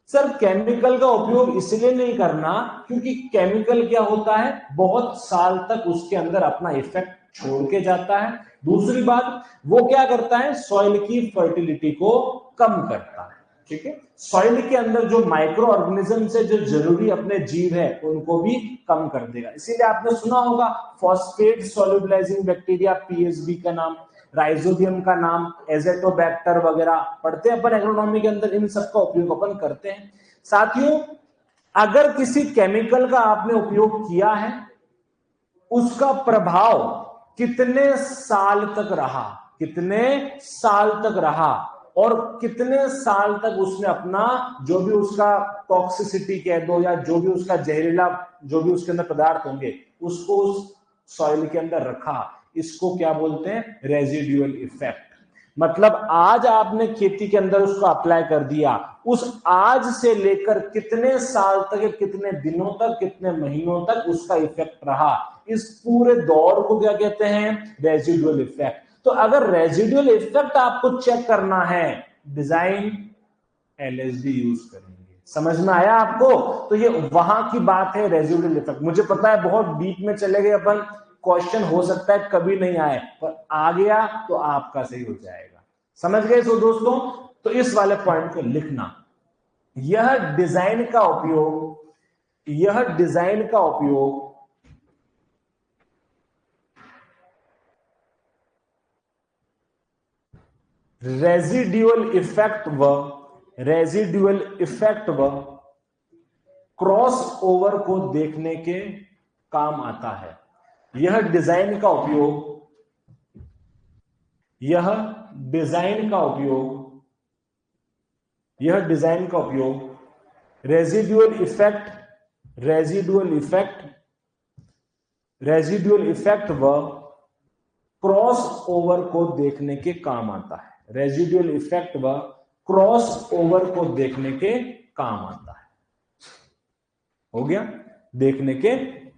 सर केमिकल का उपयोग इसलिए नहीं करना क्योंकि केमिकल क्या होता है, बहुत साल तक उसके अंदर अपना इफेक्ट छोड़ के जाता है। दूसरी बात, वो क्या करता है, सॉइल की फर्टिलिटी को कम करता है। ठीक है, सॉइल के अंदर जो माइक्रो ऑर्गेनिज्म से जो जरूरी अपने जीव है उनको भी कम कर देगा। इसीलिए आपने सुना होगा फॉस्फेट सोल्यूबलाइजिंग बैक्टीरिया, पीएसबी का नाम, राइजोबियम का नाम, एजेटोबैक्टर वगैरह पढ़ते हैं अपन एग्रोनॉमी के अंदर, इन सब का उपयोग अपन करते हैं। साथियों, अगर किसी केमिकल का आपने उपयोग किया है, उसका प्रभाव कितने साल तक रहा, कितने साल तक रहा, और कितने साल तक उसने अपना जो भी उसका टॉक्सिसिटी कह दो या जो भी उसका जहरीला जो भी उसके अंदर पदार्थ होंगे उसको उस सॉइल के अंदर रखा, इसको क्या बोलते हैं, रेजिडुअल इफेक्ट। मतलब आज आपने खेती के अंदर उसको अप्लाई कर दिया, उस आज से लेकर कितने साल तक, कितने दिनों तक, कितने महीनों तक उसका इफेक्ट रहा, इस पूरे दौर को क्या कहते हैं, रेजिडुअल इफेक्ट। तो अगर रेजिडुअल इफेक्ट आपको चेक करना है, डिजाइन एलएसडी यूज करेंगे। समझ में आया आपको? तो ये वहां की बात है, रेजिडुअल इफेक्ट। मुझे पता है बहुत डीप में चले गए अपन, क्वेश्चन हो सकता है कभी नहीं आए, पर आ गया तो आपका सही हो जाएगा। समझ गए सो दोस्तों? तो इस वाले पॉइंट को लिखना, यह डिजाइन का उपयोग, यह डिजाइन का उपयोग रेजिडुअल इफेक्ट व क्रॉस ओवर को देखने के काम आता है। यह डिजाइन का उपयोग, यह डिजाइन का उपयोग रेजिडुअल इफेक्ट व क्रॉस ओवर को देखने के काम आता है। रेजिडुअल इफेक्ट व क्रॉस ओवर को देखने के काम आता है। हो गया, देखने के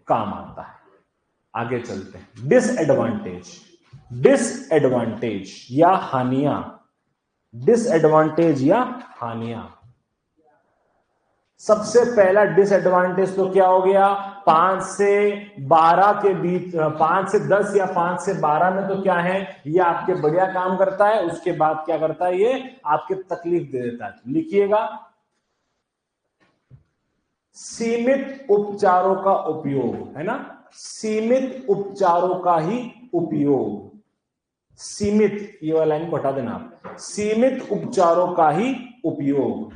काम आता है। आगे चलते हैं, डिसएडवांटेज या हानियां, सबसे पहला डिसएडवांटेज तो क्या हो गया, 5 से 12 के बीच, 5 से 10 या 5 से 12 में तो क्या है, ये आपके बढ़िया काम करता है, उसके बाद क्या करता है, ये आपके तकलीफ दे देता है। लिखिएगा, सीमित उपचारों का उपयोग, है ना, सीमित उपचारों का ही उपयोग, सीमित, ये वाला लाइन को हटा देना आप, सीमित उपचारों का ही उपयोग।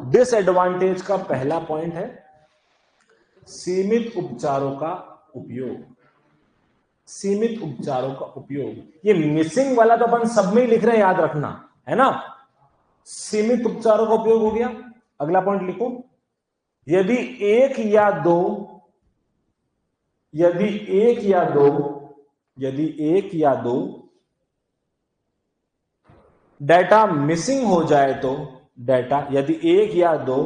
डिसएडवांटेज का पहला पॉइंट है सीमित उपचारों का उपयोग, सीमित उपचारों का उपयोग। ये मिसिंग वाला तो अपन सब में ही लिख रहे हैं, याद रखना, है ना। सीमित उपचारों का उपयोग हो गया। अगला पॉइंट लिखो, यदि एक या दो डाटा मिसिंग हो जाए तो, यदि एक या दो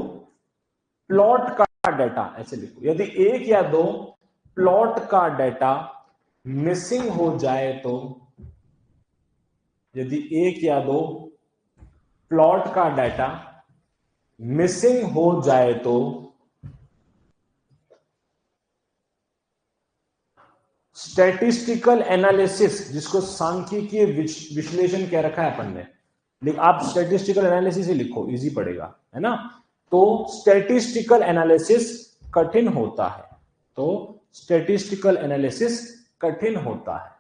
प्लॉट का डाटा, ऐसे लिखो, यदि एक या दो प्लॉट का डाटा मिसिंग हो जाए तो, यदि एक या दो प्लॉट का डाटा मिसिंग हो जाए तो स्टैटिस्टिकल एनालिसिस, जिसको सांख्यिकीय विश्लेषण कह रखा है अपन ने, आप स्टैटिस्टिकल एनालिसिस ही लिखो, इजी पड़ेगा, है ना। तो स्टैटिस्टिकल एनालिसिस कठिन होता है, तो स्टैटिस्टिकल एनालिसिस कठिन होता है।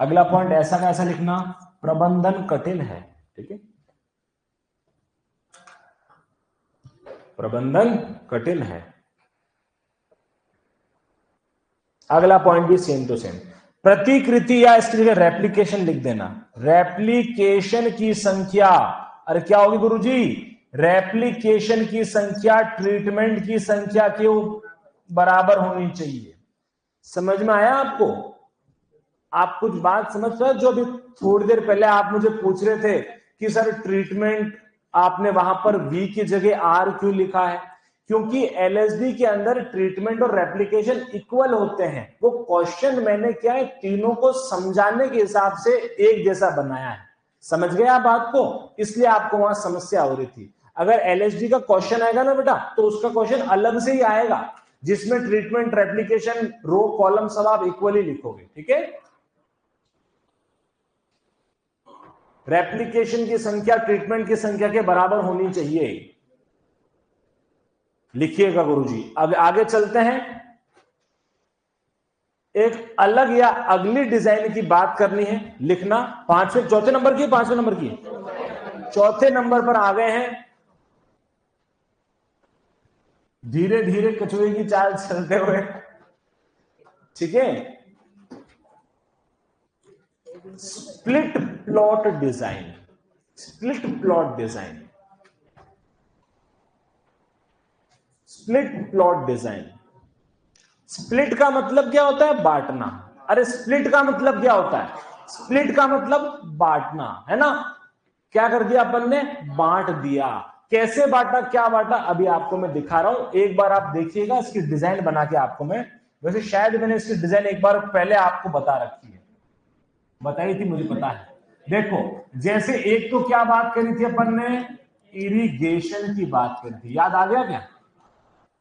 अगला पॉइंट ऐसा का ऐसा लिखना, प्रबंधन कठिन है, ठीक है, प्रबंधन कठिन है। अगला पॉइंट भी सेम टू सेम, प्रतिकृति या इसके लिए रेप्लिकेशन लिख देना, रेप्लिकेशन की संख्या, अरे क्या होगी गुरुजी, रेप्लिकेशन की संख्या ट्रीटमेंट की संख्या के बराबर होनी चाहिए। समझ में आया आपको? आप कुछ बात समझ रहे, जो अभी थोड़ी देर पहले आप मुझे पूछ रहे थे कि सर ट्रीटमेंट आपने वहां पर वी की जगह आर क्यों लिखा है, क्योंकि एलएसडी के अंदर ट्रीटमेंट और रेप्लिकेशन इक्वल होते हैं। वो क्वेश्चन मैंने क्या है, तीनों को समझाने के हिसाब से एक जैसा बनाया है। समझ गए आप बात को, इसलिए आपको वहां समस्या हो रही थी। अगर एलएसडी का क्वेश्चन आएगा ना बेटा, तो उसका क्वेश्चन अलग से ही आएगा, जिसमें ट्रीटमेंट, रेप्लिकेशन, रो कॉलम सब आप इक्वली लिखोगे। ठीक है, रेप्लिकेशन की संख्या ट्रीटमेंट की संख्या के बराबर होनी चाहिए, लिखिएगा गुरुजी। अब आगे चलते हैं, एक अलग या अगली डिजाइन की बात करनी है, लिखना। चौथे नंबर की, 5वें नंबर की, चौथे नंबर पर आ गए हैं। धीरे धीरे कछुए की चाल चलते हुए, ठीक है। Split plot design, split plot design, split plot design. Split का मतलब क्या होता है? बांटना। अरे स्प्लिट का मतलब क्या होता है? स्प्लिट का मतलब बांटना, है ना। क्या कर दिया अपन ने? बांट दिया। कैसे बांटा, क्या बांटा, अभी आपको मैं दिखा रहा हूं, एक बार आप देखिएगा। इसकी डिजाइन बना के आपको मैं, वैसे शायद मैंने इसकी डिजाइन एक बार पहले आपको बता रखी है, बताई थी, मुझे पता है। देखो, जैसे एक तो क्या बात करी थी अपन ने? इरिगेशन की बात करी थी, याद आ गया क्या?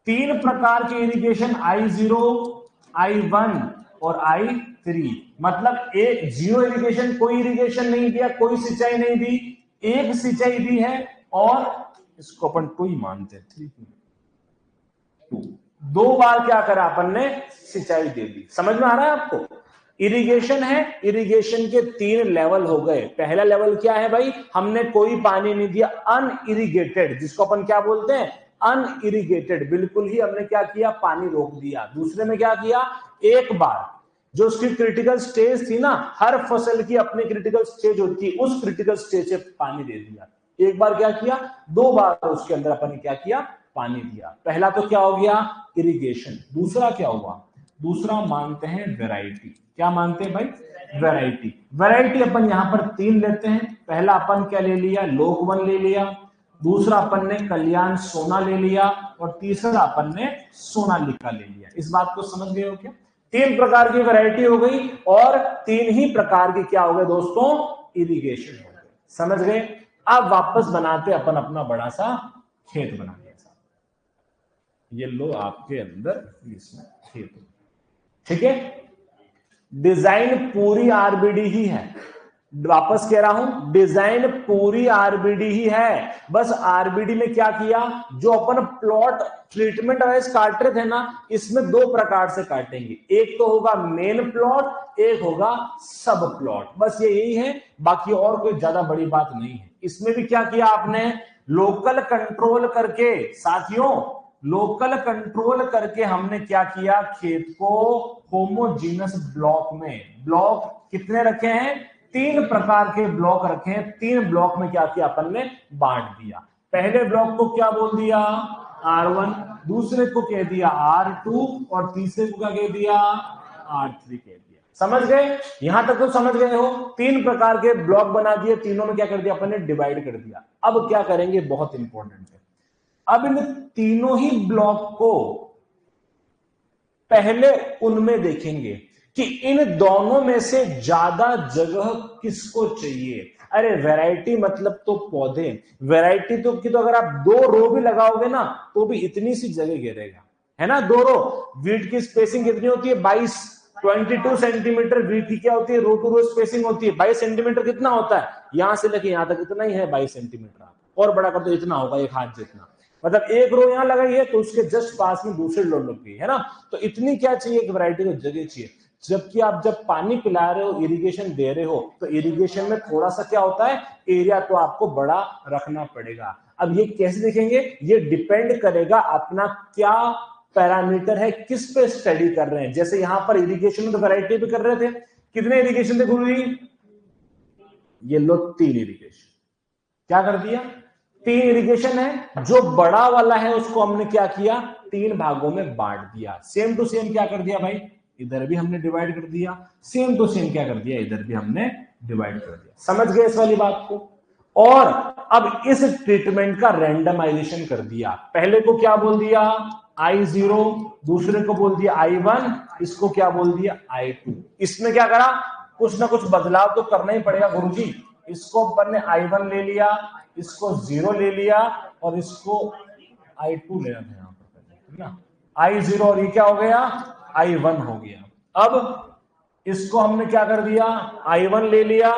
3 प्रकार के इरिगेशन, I0, I1 और I3। मतलब एक जीरो इरिगेशन, कोई इरिगेशन नहीं दिया, कोई सिंचाई नहीं दी, एक सिंचाई दी है, और इसको अपन 2 ही मानते हैं, 2। 2 बार क्या करा अपन ने? सिंचाई दे दी। समझ में आ रहा है आपको? इरिगेशन है, इरिगेशन के 3 लेवल हो गए। पहला लेवल क्या है भाई? हमने कोई पानी नहीं दिया, अनइरिगेटेड, जिसको अपन क्या बोलते हैं? अनइरिगेटेड, बिल्कुल ही हमने क्या किया? पानी रोक दिया। दूसरे में क्या किया? एक बार जो उसकी क्रिटिकल स्टेज थी ना, हर फसल की अपनी क्रिटिकल स्टेज होती है, उस क्रिटिकल स्टेज से पानी दे दिया। एक बार क्या किया? 2 बार उसके अंदर अपन ने क्या किया? पानी दिया। पहला तो क्या हो गया? इरिगेशन। दूसरा क्या हुआ? दूसरा मानते हैं वैरायटी। क्या मानते हैं भाई? वैरायटी। वैरायटी अपन यहां पर 3 लेते हैं। पहला अपन क्या ले लिया? लोकवन ले लिया। दूसरा अपन ने कल्याण सोना ले लिया, और तीसरा अपन ने सोनालिका ले लिया। इस बात को समझ गए हो क्या? 3 प्रकार की वैरायटी हो गई, और 3 ही प्रकार की क्या हो गए दोस्तों? इरिगेशन हो गए। समझ गए? अब वापस बनाते अपन अपना बड़ा सा खेत बना दिया। ये लो आपके अंदर इसमें खेत, ठीक है। डिजाइन पूरी आरबीडी ही है, वापस कह रहा हूं, डिजाइन पूरी आरबीडी ही है। बस आरबीडी में क्या किया? जो अपन प्लॉट ट्रीटमेंट वाइज काट रहे थे ना, इसमें 2 प्रकार से काटेंगे। एक तो होगा मेन प्लॉट, एक होगा सब प्लॉट। बस ये यही है, बाकी और कोई ज्यादा बड़ी बात नहीं है। इसमें भी क्या किया आपने? लोकल कंट्रोल करके, साथियों, लोकल कंट्रोल करके हमने क्या किया? खेत को होमोजीनस ब्लॉक में, ब्लॉक कितने रखे हैं? 3 प्रकार के ब्लॉक रखे हैं। 3 ब्लॉक में क्या किया अपन ने? बांट दिया। पहले ब्लॉक को क्या बोल दिया? R1, दूसरे को कह दिया R2, और तीसरे को क्या कह दिया? R3 कह दिया। समझ गए? यहां तक तो समझ गए हो? 3 प्रकार के ब्लॉक बना दिए, तीनों में क्या कर दिया अपन ने? डिवाइड कर दिया। अब क्या करेंगे? बहुत इंपॉर्टेंट है। अब इन तीनों ही ब्लॉक को पहले उनमें देखेंगे कि इन दोनों में से ज्यादा जगह किसको चाहिए। अरे वैरायटी मतलब तो पौधे, वैरायटी तो की तो अगर आप 2 रो भी लगाओगे ना, तो भी इतनी सी जगह घेरेगा, है ना। 2 रो, वीट की स्पेसिंग कितनी होती है? 22 सेंटीमीटर वीट की क्या होती है? रो टू रो स्पेसिंग होती है। 22 सेंटीमीटर कितना होता है? यहां से लेके यहां तक इतना ही है, 22 सेंटीमीटर। और बड़ा कर दो, इतना होगा, 1 हाथ जितना। मतलब एक रो यहां लगाई है, तो उसके जस्ट पास में दूसरी रो लग गई, है ना। तो इतनी क्या चाहिए? एक वैरायटी को जगह चाहिए। जबकि आप जब पानी पिला रहे हो, इरिगेशन दे रहे हो, तो इरिगेशन में थोड़ा सा क्या होता है? एरिया तो आपको बड़ा रखना पड़ेगा। अब ये कैसे देखेंगे? ये डिपेंड करेगा अपना क्या पैरामीटर है, किस पे स्टडी कर रहे हैं। जैसे यहां पर इरिगेशन में तो वैरायटी भी कर रहे थे। कितने इरिगेशन थे गुरुजी? ये लो 3 इरिगेशन। क्या कर दिया? 3 इरिगेशन है। जो बड़ा वाला है उसको हमने क्या किया? 3 भागों में बांट दिया। सेम टू सेम क्या कर दिया भाई? इधर भी हमने डिवाइड कर दिया। सेम टू सेम क्या कर दिया? इधर भी हमने डिवाइड कर दिया। समझ गए इस वाली बात को? और अब इस ट्रीटमेंट का रैंडमाइजेशन कर दिया। पहले को क्या बोल दिया I0, दूसरे को बोल दिया I1, इसको क्या बोल दिया I2। इसमें क्या करा, कुछ ना कुछ बदलाव तो करना ही पड़ेगा गुरुजी। इसको अपन ने I1 ले लिया, इसको 0 ले लिया और इसको I2 लेना था यहां पर ना, I0 और ये क्या हो गया I1 हो गया। अब इसको हमने क्या कर दिया I1 ले लिया,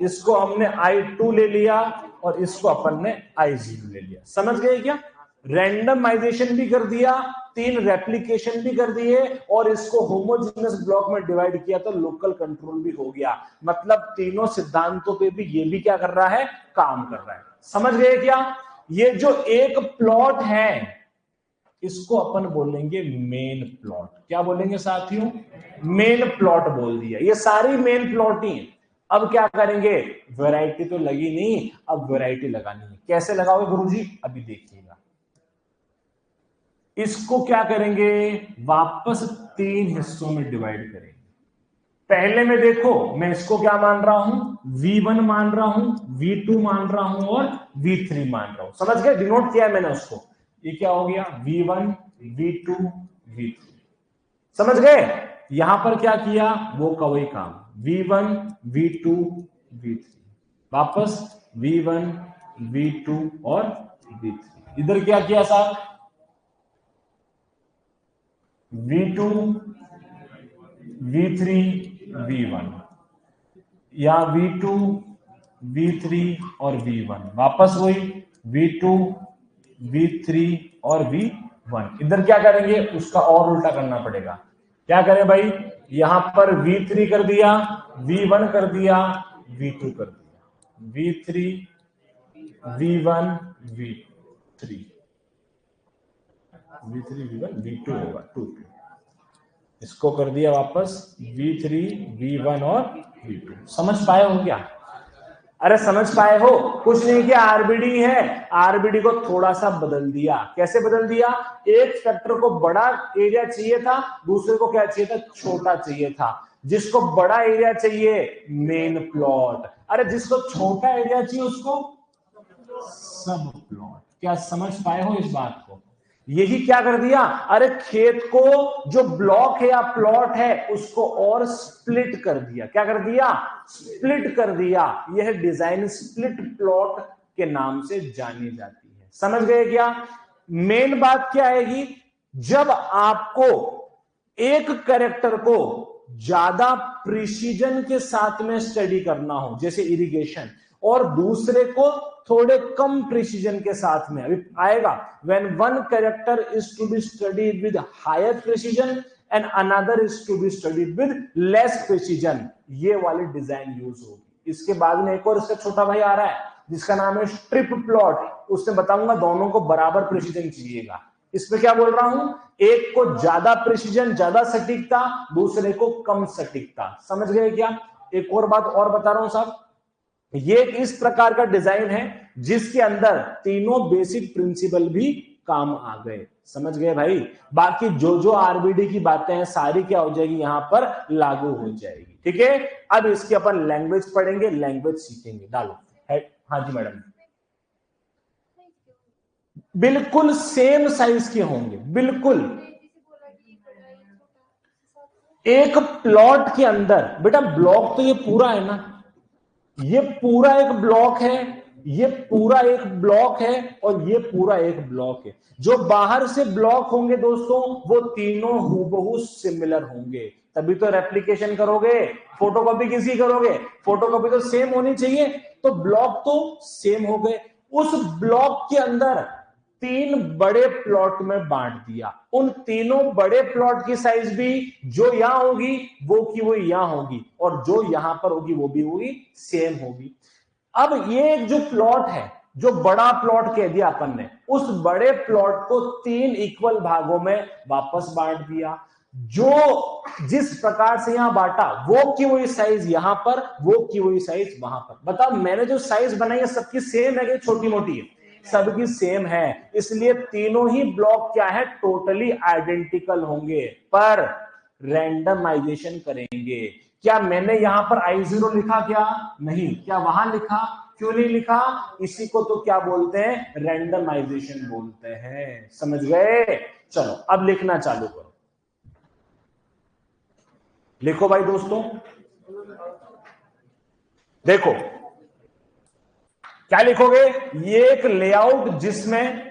इसको हमने I2 ले लिया और इसको अपन ने I0 ले लिया। समझ गए क्या, रैंडमाइजेशन भी कर दिया, 3 रेप्लिकेशन भी कर दिए और इसको होमोजेनियस ब्लॉक में डिवाइड किया तो लोकल कंट्रोल भी हो गया। मतलब तीनों सिद्धांतों पे भी ये भी क्या कर रहा है, काम कर रहा है। समझ गए क्या, ये जो एक प्लॉट है इसको अपन बोलेंगे मेन प्लॉट। क्या बोलेंगे साथियों, मेन प्लॉट बोल दिया। ये सारी मेन प्लॉट ही है। अब क्या करेंगे, वैरायटी तो लगी नहीं, अब वैरायटी लगानी है। कैसे लगाओगे गुरुजी, अभी देखिएगा। इसको क्या करेंगे, वापस 3 हिस्सों में डिवाइड करेंगे। पहले में देखो मैं इसको क्या मान रहा हूं, V1 मान रहा हूं, V2 मान रहा हूं और V3 मान रहा हूं। समझ गए, डिनोट किया मैंने उसको। ये क्या हो गया V1 V2 V3। समझ गए, यहां पर क्या किया वो का वही काम, V1 V2 V3, वापस V1 V2 और V3। इधर क्या किया साहब, V2 V3 V1 या V2 V3 और V1, वापस वही V2 V3 और V1। इधर क्या करेंगे, उसका और उल्टा करना पड़ेगा। क्या करें भाई, यहां पर V3 कर दिया, V1 कर दिया, V2 कर दिया, V3 V1 V3 V3 V1 V2 होगा 2। इसको कर दिया वापस V3 V1 और V2। समझ पाए हो क्या, अरे समझ पाए हो, कुछ नहीं किया, आरबीडी है, आरबीडी को थोड़ा सा बदल दिया। कैसे बदल दिया, एक फैक्टर को बड़ा एरिया चाहिए था, दूसरे को क्या चाहिए था, छोटा चाहिए था। जिसको बड़ा एरिया चाहिए मेन प्लॉट, अरे जिसको छोटा एरिया चाहिए उसको सब प्लॉट। क्या समझ पाए हो इस बात को, यही क्या कर दिया, अरे खेत को जो ब्लॉक है या प्लॉट है उसको और स्प्लिट कर दिया। क्या कर दिया, स्प्लिट कर दिया। यह डिजाइन स्प्लिट प्लॉट के नाम से जानी जाती है। समझ गए क्या, मेन बात क्या आएगी, जब आपको एक कैरेक्टर को ज्यादा प्रिसीजन के साथ में स्टडी करना हो, जैसे इरिगेशन, और दूसरे को थोड़े कम प्रिसीजन के साथ में, अभी आएगा, when one character is to be studied with higher precision and another is to be studied with less precision, ये वाली डिजाइन यूज होगी। इसके बाद में एक और इसका छोटा भाई आ रहा है जिसका नाम है स्ट्रिप प्लॉट, उसमें बताऊंगा दोनों को बराबर प्रिसीजन चाहिएगा। इसमें क्या बोल रहा हूं, एक को ज्यादा प्रिसीजन ज्यादा सटीकता, दूसरे को कम सटीकता। समझ गए क्या, एक और बात और बता रहा हूं साहब, ये इस प्रकार का डिजाइन है जिसके अंदर तीनों बेसिक प्रिंसिपल भी काम आ गए। समझ गए भाई, बाकी जो जो आरबीडी की बातें हैं सारी क्या हो जाएगी, यहां पर लागू हो जाएगी। ठीक है, अब इसकी अपन लैंग्वेज पढ़ेंगे, लैंग्वेज सीखेंगे। डालो है, हाँ जी मैडम, बिल्कुल सेम साइज के होंगे, बिल्कुल एक प्लॉट के अंदर। बेटा ब्लॉक तो ये पूरा है ना, ये पूरा एक ब्लॉक है, ये पूरा एक ब्लॉक है और ये पूरा एक ब्लॉक है। जो बाहर से ब्लॉक होंगे दोस्तों वो तीनों हूबहू सिमिलर होंगे, तभी तो रेप्लिकेशन करोगे, फोटोकॉपी किसी करोगे, फोटोकॉपी तो सेम होनी चाहिए, तो ब्लॉक तो सेम हो गए। उस ब्लॉक के अंदर 3 बड़े प्लॉट में बांट दिया, उन तीनों बड़े प्लॉट की साइज भी जो यहां होगी वो की वो यहां होगी, और जो यहां पर होगी वो भी होगी, सेम होगी। अब ये जो प्लॉट है, जो बड़ा प्लॉट कह दिया अपन ने, उस बड़े प्लॉट को 3 इक्वल भागों में वापस बांट दिया। जो जिस प्रकार से यहां बांटा वो की वही साइज यहां पर, वो की वही साइज वहां पर। बताओ मैंने जो साइज बनाई है सबकी सेम है कि छोटी मोटी है, सबकी सेम है, इसलिए तीनों ही ब्लॉक क्या है, टोटली आइडेंटिकल होंगे। पर रैंडमाइजेशन करेंगे, क्या मैंने यहां पर I0 लिखा, क्या नहीं, क्या वहां लिखा, क्यों नहीं लिखा? इसी को तो क्या बोलते हैं? रैंडमाइजेशन बोलते हैं। समझ गए? चलो अब लिखना चालू करो। लिखो भाई दोस्तों, देखो क्या लिखोगे? ये एक लेआउट जिसमें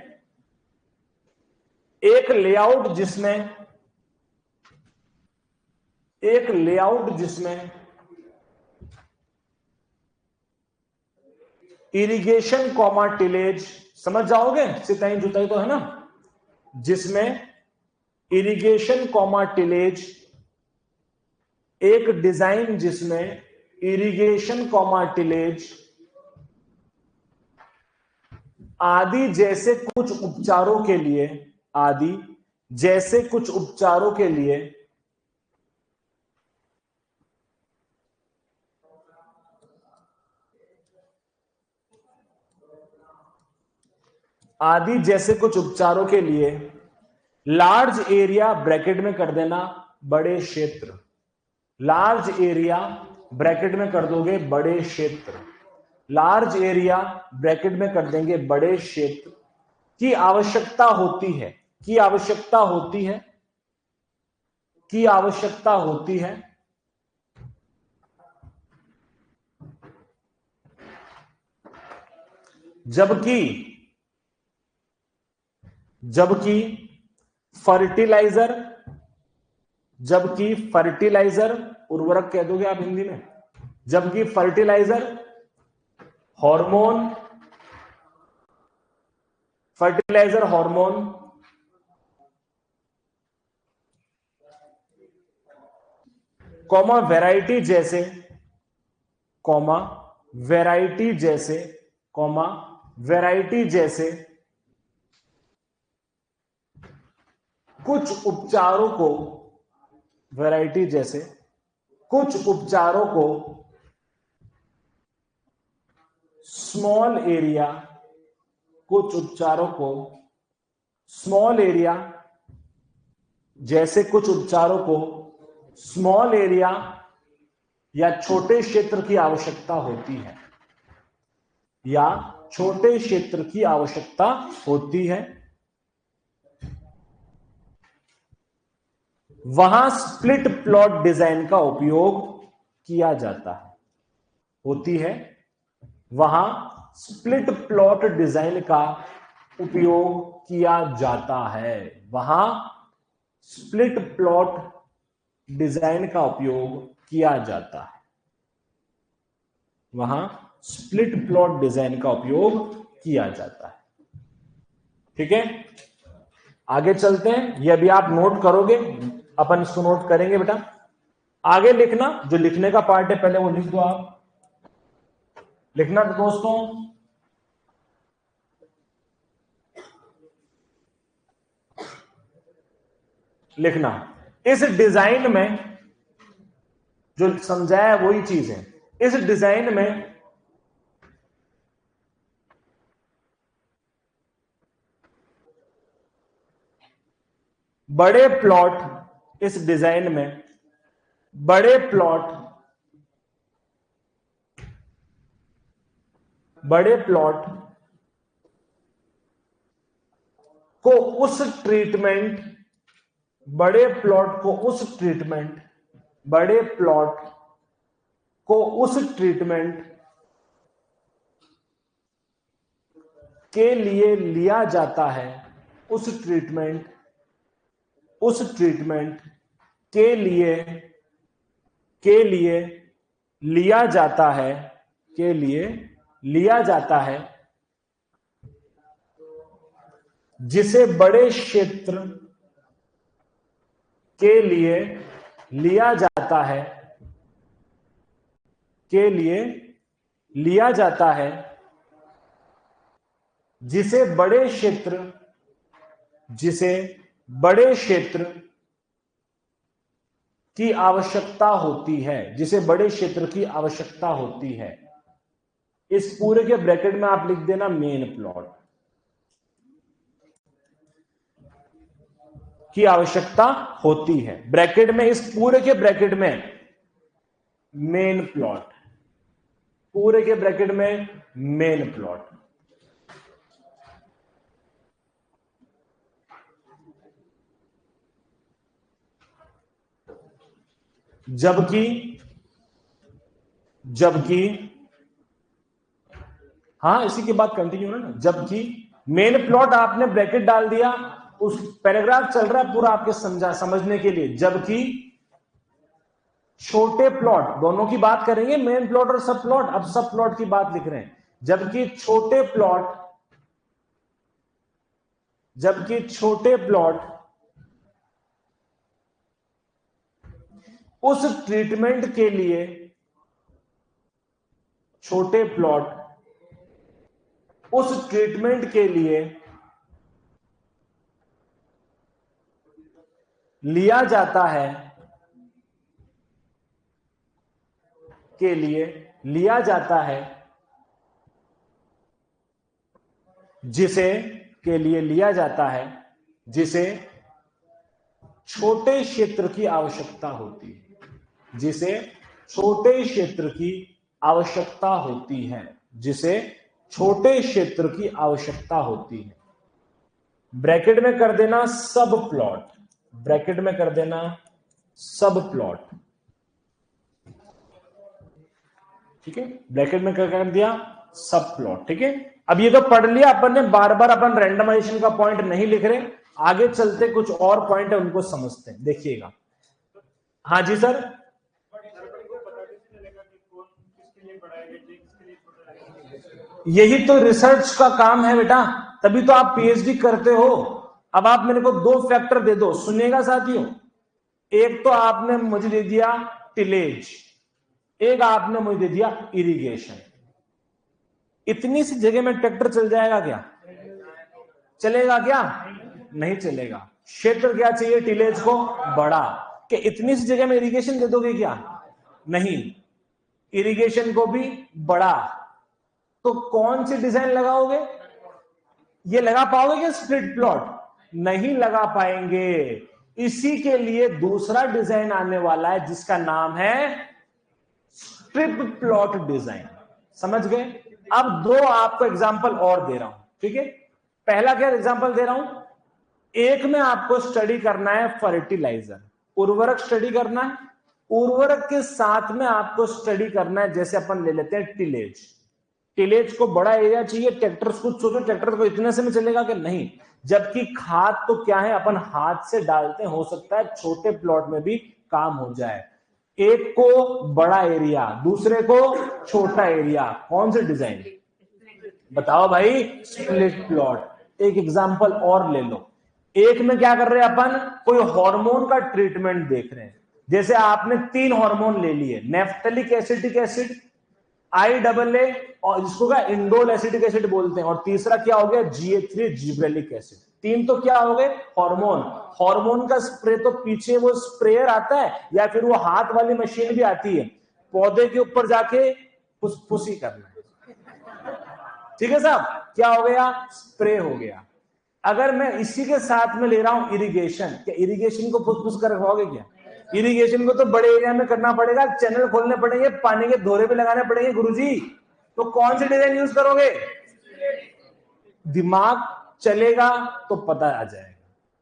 इरिगेशन कॉमा टिलेज, समझ जाओगे? सिताई जुताई तो है ना? जिसमें इरिगेशन कॉमा टिलेज, एक डिजाइन जिसमें इरिगेशन कॉमा टिलेज आदि जैसे कुछ उपचारों के लिए लार्ज एरिया ब्रैकेट में कर देना बड़े क्षेत्र, लार्ज एरिया ब्रैकेट में कर दोगे बड़े क्षेत्र, लार्ज एरिया ब्रैकेट में कर देंगे बड़े क्षेत्र की आवश्यकता होती है जबकि फर्टिलाइजर उर्वरक कह दोगे आप हिंदी में, जबकि फर्टिलाइजर हार्मोन कॉमा वैरायटी जैसे कुछ उपचारों को स्मॉल एरिया या छोटे क्षेत्र की आवश्यकता होती है वहां स्प्लिट प्लॉट डिजाइन का उपयोग किया जाता है। ठीक है, आगे चलते हैं। ये अभी आप नोट करोगे, अपन इसको नोट करेंगे बेटा। आगे लिखना, जो लिखने का पार्ट है पहले वो लिख दो आप। लिखना तो दोस्तों, लिखना इस डिजाइन में जो समझाया है वही चीज है। इस डिजाइन में बड़े प्लॉट को उस ट्रीटमेंट के लिए लिया जाता है जिसे बड़े क्षेत्र के लिए लिया जाता है जिसे बड़े क्षेत्र की आवश्यकता होती है। इस पूरे के ब्रैकेट में आप लिख देना मेन प्लॉट की आवश्यकता होती है। ब्रैकेट में, इस पूरे के ब्रैकेट में मेन प्लॉट, पूरे के ब्रैकेट में मेन प्लॉट। जबकि हाँ, इसी की बात कंटिन्यू है ना। जबकि मेन प्लॉट आपने ब्रैकेट डाल दिया, उस पैराग्राफ चल रहा है पूरा आपके समझने के लिए। जबकि छोटे प्लॉट, दोनों की बात करेंगे, मेन प्लॉट और सब प्लॉट। अब सब प्लॉट की बात लिख रहे हैं। जबकि छोटे प्लॉट उस ट्रीटमेंट के लिए, छोटे प्लॉट उस ट्रीटमेंट के लिए लिया जाता है, जिसे छोटे क्षेत्र की आवश्यकता होती है, जिसे छोटे क्षेत्र की आवश्यकता होती है। ब्रैकेट में कर देना सब प्लॉट, ठीक है। ब्रैकेट में कर दिया सब प्लॉट, ठीक है। अब ये तो पढ़ लिया अपन ने, बार बार अपन रैंडमाइजेशन का पॉइंट नहीं लिख रहे। आगे चलते कुछ और पॉइंट है, उनको समझते हैं, देखिएगा। हाँ जी सर। यही तो रिसर्च का काम है बेटा, तभी तो आप पीएचडी करते हो। अब आप मेरे को 2 फैक्टर दे दो, सुनिएगा साथियों। एक तो आपने मुझे दे दिया टिलेज, एक आपने मुझे दे दिया इरिगेशन। इतनी सी जगह में ट्रैक्टर चल जाएगा क्या? चलेगा क्या? नहीं चलेगा। क्षेत्र क्या चाहिए टिलेज को? बड़ा। कि इतनी सी जगह में इरिगेशन दे दोगे क्या? नहीं, इरिगेशन को भी बड़ा। तो कौन सी डिजाइन लगाओगे? ये लगा पाओगे क्या स्प्लिट प्लॉट? नहीं लगा पाएंगे। इसी के लिए दूसरा डिजाइन आने वाला है, जिसका नाम है स्ट्रिप प्लॉट डिजाइन। समझ गए? अब 2 आपको एग्जांपल और दे रहा हूं, ठीक है। पहला क्या एग्जांपल दे रहा हूं, एक में आपको स्टडी करना है फर्टिलाइजर, उर्वरक स्टडी करना है। उर्वरक के साथ में आपको स्टडी करना है, जैसे अपन ले लेते हैं टिलेज को बड़ा एरिया चाहिए। ट्रैक्टर को सोचो, ट्रैक्टर को इतने से में चलेगा कि नहीं। जबकि खाद तो क्या है, अपन हाथ से डालते हैं, हो सकता है छोटे प्लॉट में भी काम हो जाए। एक को बड़ा एरिया, दूसरे को छोटा एरिया, कौन से डिजाइन? बताओ भाई, स्प्लिट प्लॉट। एक एग्जांपल और ले लो। एक में क्या कर रहे हैं अपन, कोई हार्मोन का ट्रीटमेंट देख रहे हैं। जैसे आपने 3 हार्मोन ले लिए, नेफ्थेलिक एसिटिक एसिड, IAA, और जिसको क्या इंडोल एसिटिक एसिड बोलते हैं, और तीसरा क्या हो गया GH3 जिब्रेलिक एसिड। 3 तो क्या हो गए हार्मोन का स्प्रे। तो पीछे वो स्प्रेयर आता है, या फिर वो हाथ वाली मशीन भी आती है, पौधे के ऊपर जाके फुसफुसी करना है, ठीक है साहब। क्या हो गया? स्प्रे हो गया। अगर मैं इसी के साथ में ले रहा हूं इरिगेशन, क्या इरिगेशन को फुसफुस कर रखवाओगे क्या? इरिगेशन को तो बड़े एरिया में करना पड़ेगा, चैनल खोलने पड़ेंगे, पानी के धोरे भी लगाने पड़ेंगे गुरुजी। तो कौन से डिजाइन यूज करोगे? दिमाग चलेगा तो पता आ जाएगा।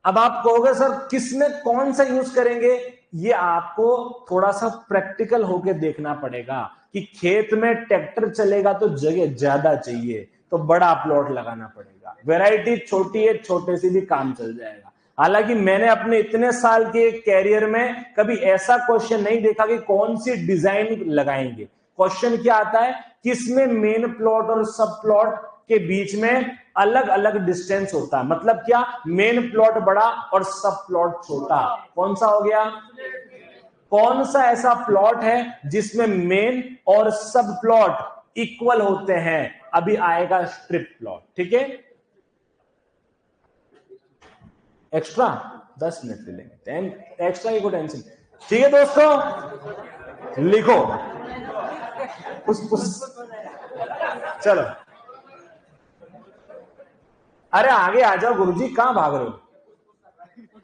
अब आप कहोगे सर किसमें कौन सा यूज करेंगे, ये आपको थोड़ा सा प्रैक्टिकल होके देखना पड़ेगा कि खेत में ट्रैक्टर चलेगा तो जगह ज्यादा चाहिए, तो बड़ा प्लॉट लगाना पड़ेगा। वैरायटी छोटी है, छोटे से भी काम चल जाएगा। हालांकि मैंने अपने इतने साल के कैरियर में कभी ऐसा क्वेश्चन नहीं देखा कि कौन सी डिजाइन लगाएंगे। क्वेश्चन क्या आता है, किसमें मेन प्लॉट और सब प्लॉट के बीच में अलग अलग डिस्टेंस होता है। मतलब क्या, मेन प्लॉट बड़ा और सब प्लॉट छोटा। कौन सा हो गया? कौन सा ऐसा प्लॉट है जिसमें मेन और सब प्लॉट इक्वल होते हैं? अभी आएगा स्ट्रिप प्लॉट, ठीक है। एक्स्ट्रा 10 मिनट ले लेंगे, एक्स्ट्रा की कोई टेंशन। ठीक है दोस्तों, लिखो चलो, अरे आगे आ जाओ गुरुजी, कहां भाग रहे हो?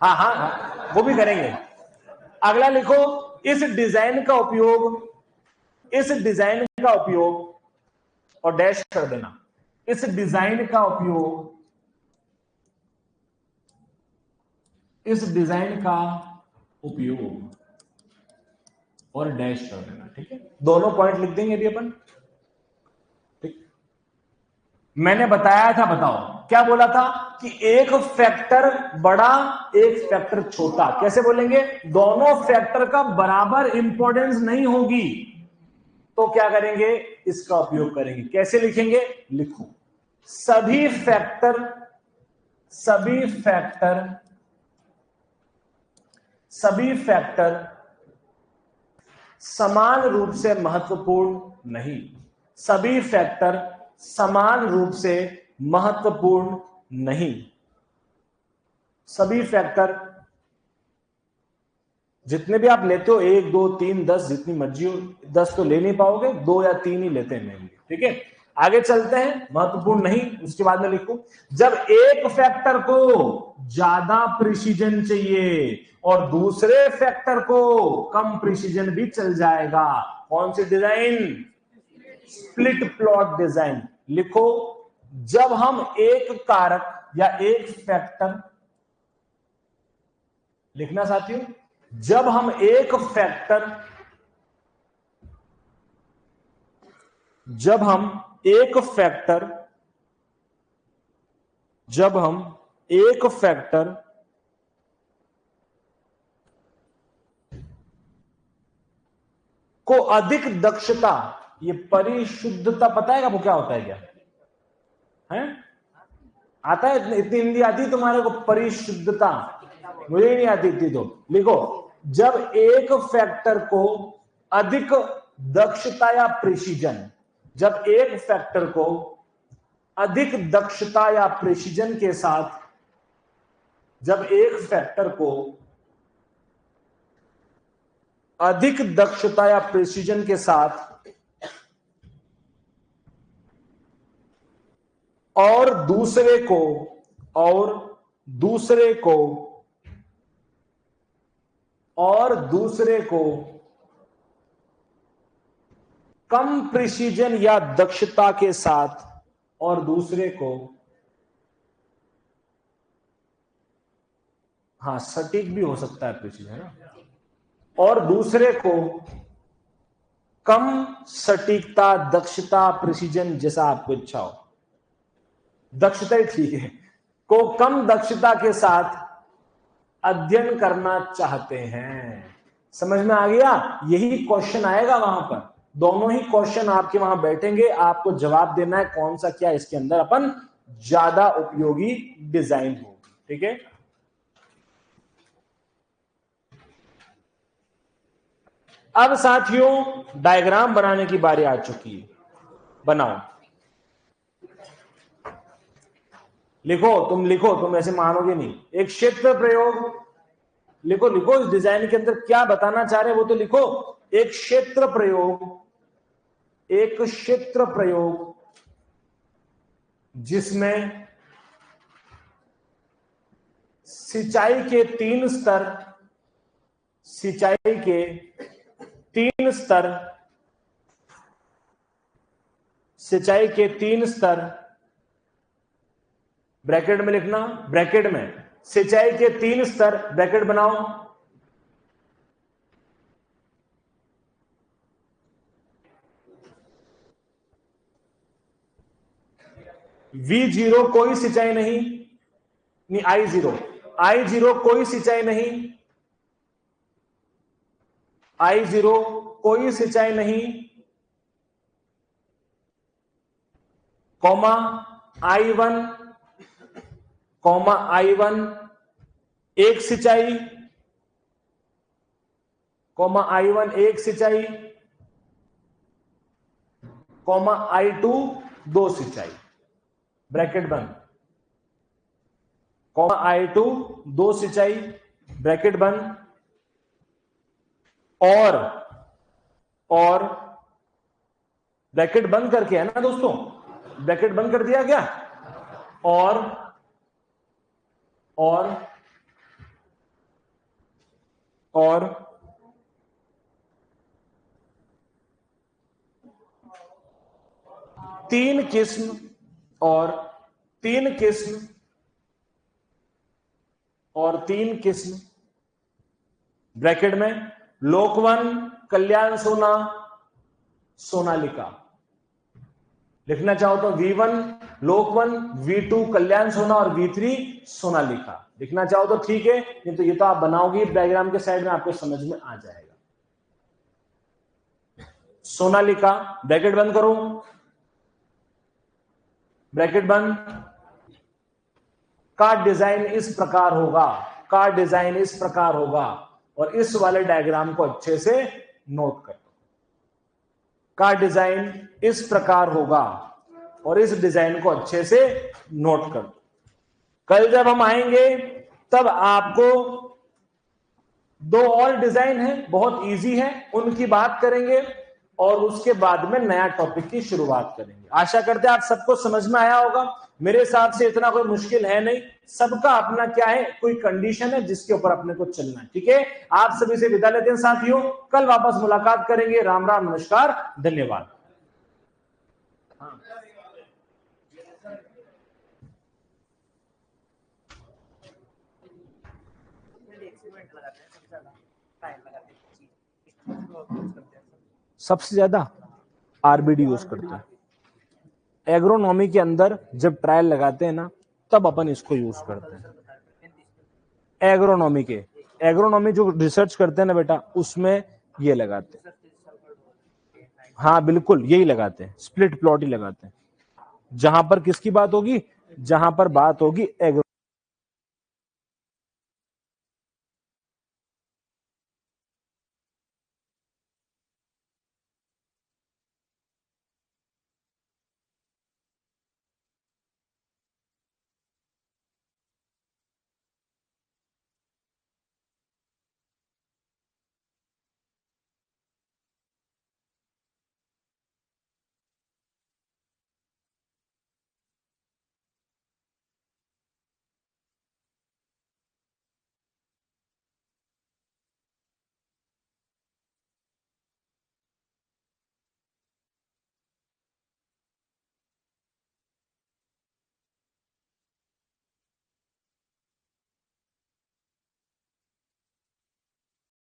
हाँ हाँ हाँ, वो भी करेंगे। अगला लिखो, इस डिजाइन का उपयोग और डैश कर देना। इस डिजाइन का उपयोग, इस डिजाइन का उपयोग और डैश कर देना। ठीक है, दोनों पॉइंट लिख देंगे अभी अपन। ठीक, मैंने बताया था, बताओ क्या बोला था कि एक फैक्टर बड़ा एक फैक्टर छोटा, कैसे बोलेंगे? दोनों फैक्टर का बराबर इंपॉर्टेंस नहीं होगी तो क्या करेंगे? इसका उपयोग करेंगे। कैसे लिखेंगे? लिखो, सभी फैक्टर, सभी फैक्टर, सभी फैक्टर समान रूप से महत्वपूर्ण नहीं, सभी फैक्टर समान रूप से महत्वपूर्ण नहीं। सभी फैक्टर जितने भी आप लेते हो, 1 2 3 10, जितनी मर्जी हो, 10 तो ले नहीं पाओगे, 2 या 3 ही लेते हैं मेनली। ठीक है, आगे चलते हैं। महत्वपूर्ण नहीं, उसके बाद में लिखो, जब एक फैक्टर को ज्यादा प्रिसीजन चाहिए और दूसरे फैक्टर को कम प्रिसीजन भी चल जाएगा। कौन सी डिजाइन? Split plot design. लिखो, जब हम एक कारक या एक फैक्टर, लिखना साथियों, जब हम एक फैक्टर, जब हम एक फैक्टर, जब हम एक फैक्टर को अधिक दक्षता, ये परिशुद्धता पता है आपको क्या होता है? क्या है? आता है? इतनी हिंदी आती है तुम्हारे को? परिशुद्धता मुझे नहीं आती थी। तो लिखो, जब एक फैक्टर को अधिक दक्षता या प्रिसीजन, जब एक फैक्टर को अधिक दक्षता या प्रिसीजन के साथ, जब एक फैक्टर को अधिक दक्षता या प्रिसीजन के साथ और दूसरे को, और दूसरे को, और दूसरे को कम प्रिसीजन या दक्षता के साथ, और दूसरे को, हाँ सटीक भी हो सकता है प्रिसीजन, है ना, और दूसरे को कम सटीकता, दक्षता, प्रिसीजन, जैसा आपको इच्छा हो, दक्षता ही ठीक है, को कम दक्षता के साथ अध्ययन करना चाहते हैं। समझ में आ गया? यही क्वेश्चन आएगा वहां पर, दोनों ही क्वेश्चन आपके वहां बैठेंगे, आपको जवाब देना है कौन सा क्या इसके अंदर अपन ज्यादा उपयोगी डिजाइन होगी। ठीक है, अब साथियों डायग्राम बनाने की बारी आ चुकी है। बनाओ, लिखो, तुम लिखो, तुम ऐसे मानोगे नहीं। एक क्षेत्र प्रयोग लिखो, लिखो, इस डिजाइन के अंदर क्या बताना चाह रहे हैं वो तो लिखो। एक क्षेत्र प्रयोग, एक क्षेत्र प्रयोग जिसमें सिंचाई के 3 स्तर, सिंचाई के 3 स्तर, सिंचाई के 3 स्तर, ब्रैकेट में लिखना, ब्रैकेट में सिंचाई के 3 स्तर, ब्रैकेट बनाओ, V0 कोई सिंचाई नहीं, I0, I0 कोई सिंचाई नहीं, I0 कोई सिंचाई नहीं, कॉमा I1, कॉमा I1 एक सिंचाई, कॉमा I1 एक सिंचाई, कॉमा I2 2 सिंचाई, ब्रैकेट बंद, कॉमा I2 2 सिंचाई, ब्रैकेट बंद, और ब्रैकेट बंद करके, है ना दोस्तों, ब्रैकेट बंद कर दिया क्या? और और तीन किस्म और तीन किस्म ब्रैकेट में लोकवन, कल्याण सोना, सोनालिका। लिखना चाहो तो V1 लोकवन, V2 कल्याण सोना और V3 सोनालिका। लिखना चाहो तो ठीक है, नहीं तो ये तो आप बनाओगे डायग्राम के साइड में, आपको समझ में आ जाएगा। सोनालिका, ब्रैकेट बंद करो, ब्रैकेट बंद। का डिजाइन इस प्रकार होगा, का डिजाइन इस प्रकार होगा, और इस वाले डायग्राम को अच्छे से नोट कर दो। का डिजाइन इस प्रकार होगा और इस डिजाइन को अच्छे से नोट कर दो। कल जब हम आएंगे तब आपको दो और डिजाइन है, बहुत इजी है, उनकी बात करेंगे और उसके बाद में नया टॉपिक की शुरुआत करेंगे। आशा करते हैं आप सबको समझ में आया होगा। मेरे हिसाब से इतना कोई मुश्किल है नहीं, सबका अपना क्या है, कोई कंडीशन है जिसके ऊपर अपने को चलना है। ठीक है, आप सभी से विदा लेते हैं साथियों, कल वापस मुलाकात करेंगे। राम राम, नमस्कार, धन्यवाद। सबसे ज्यादा आरबीडी यूज करते हैं एग्रोनॉमी के अंदर, जब ट्रायल लगाते हैं ना तब अपन इसको यूज करते हैं। एग्रोनॉमी जो रिसर्च करते हैं ना बेटा, उसमें ये लगाते हैं। हाँ बिल्कुल यही लगाते हैं, स्प्लिट प्लॉट ही लगाते हैं। जहां पर किसकी बात होगी, जहां पर बात होगी एग्रो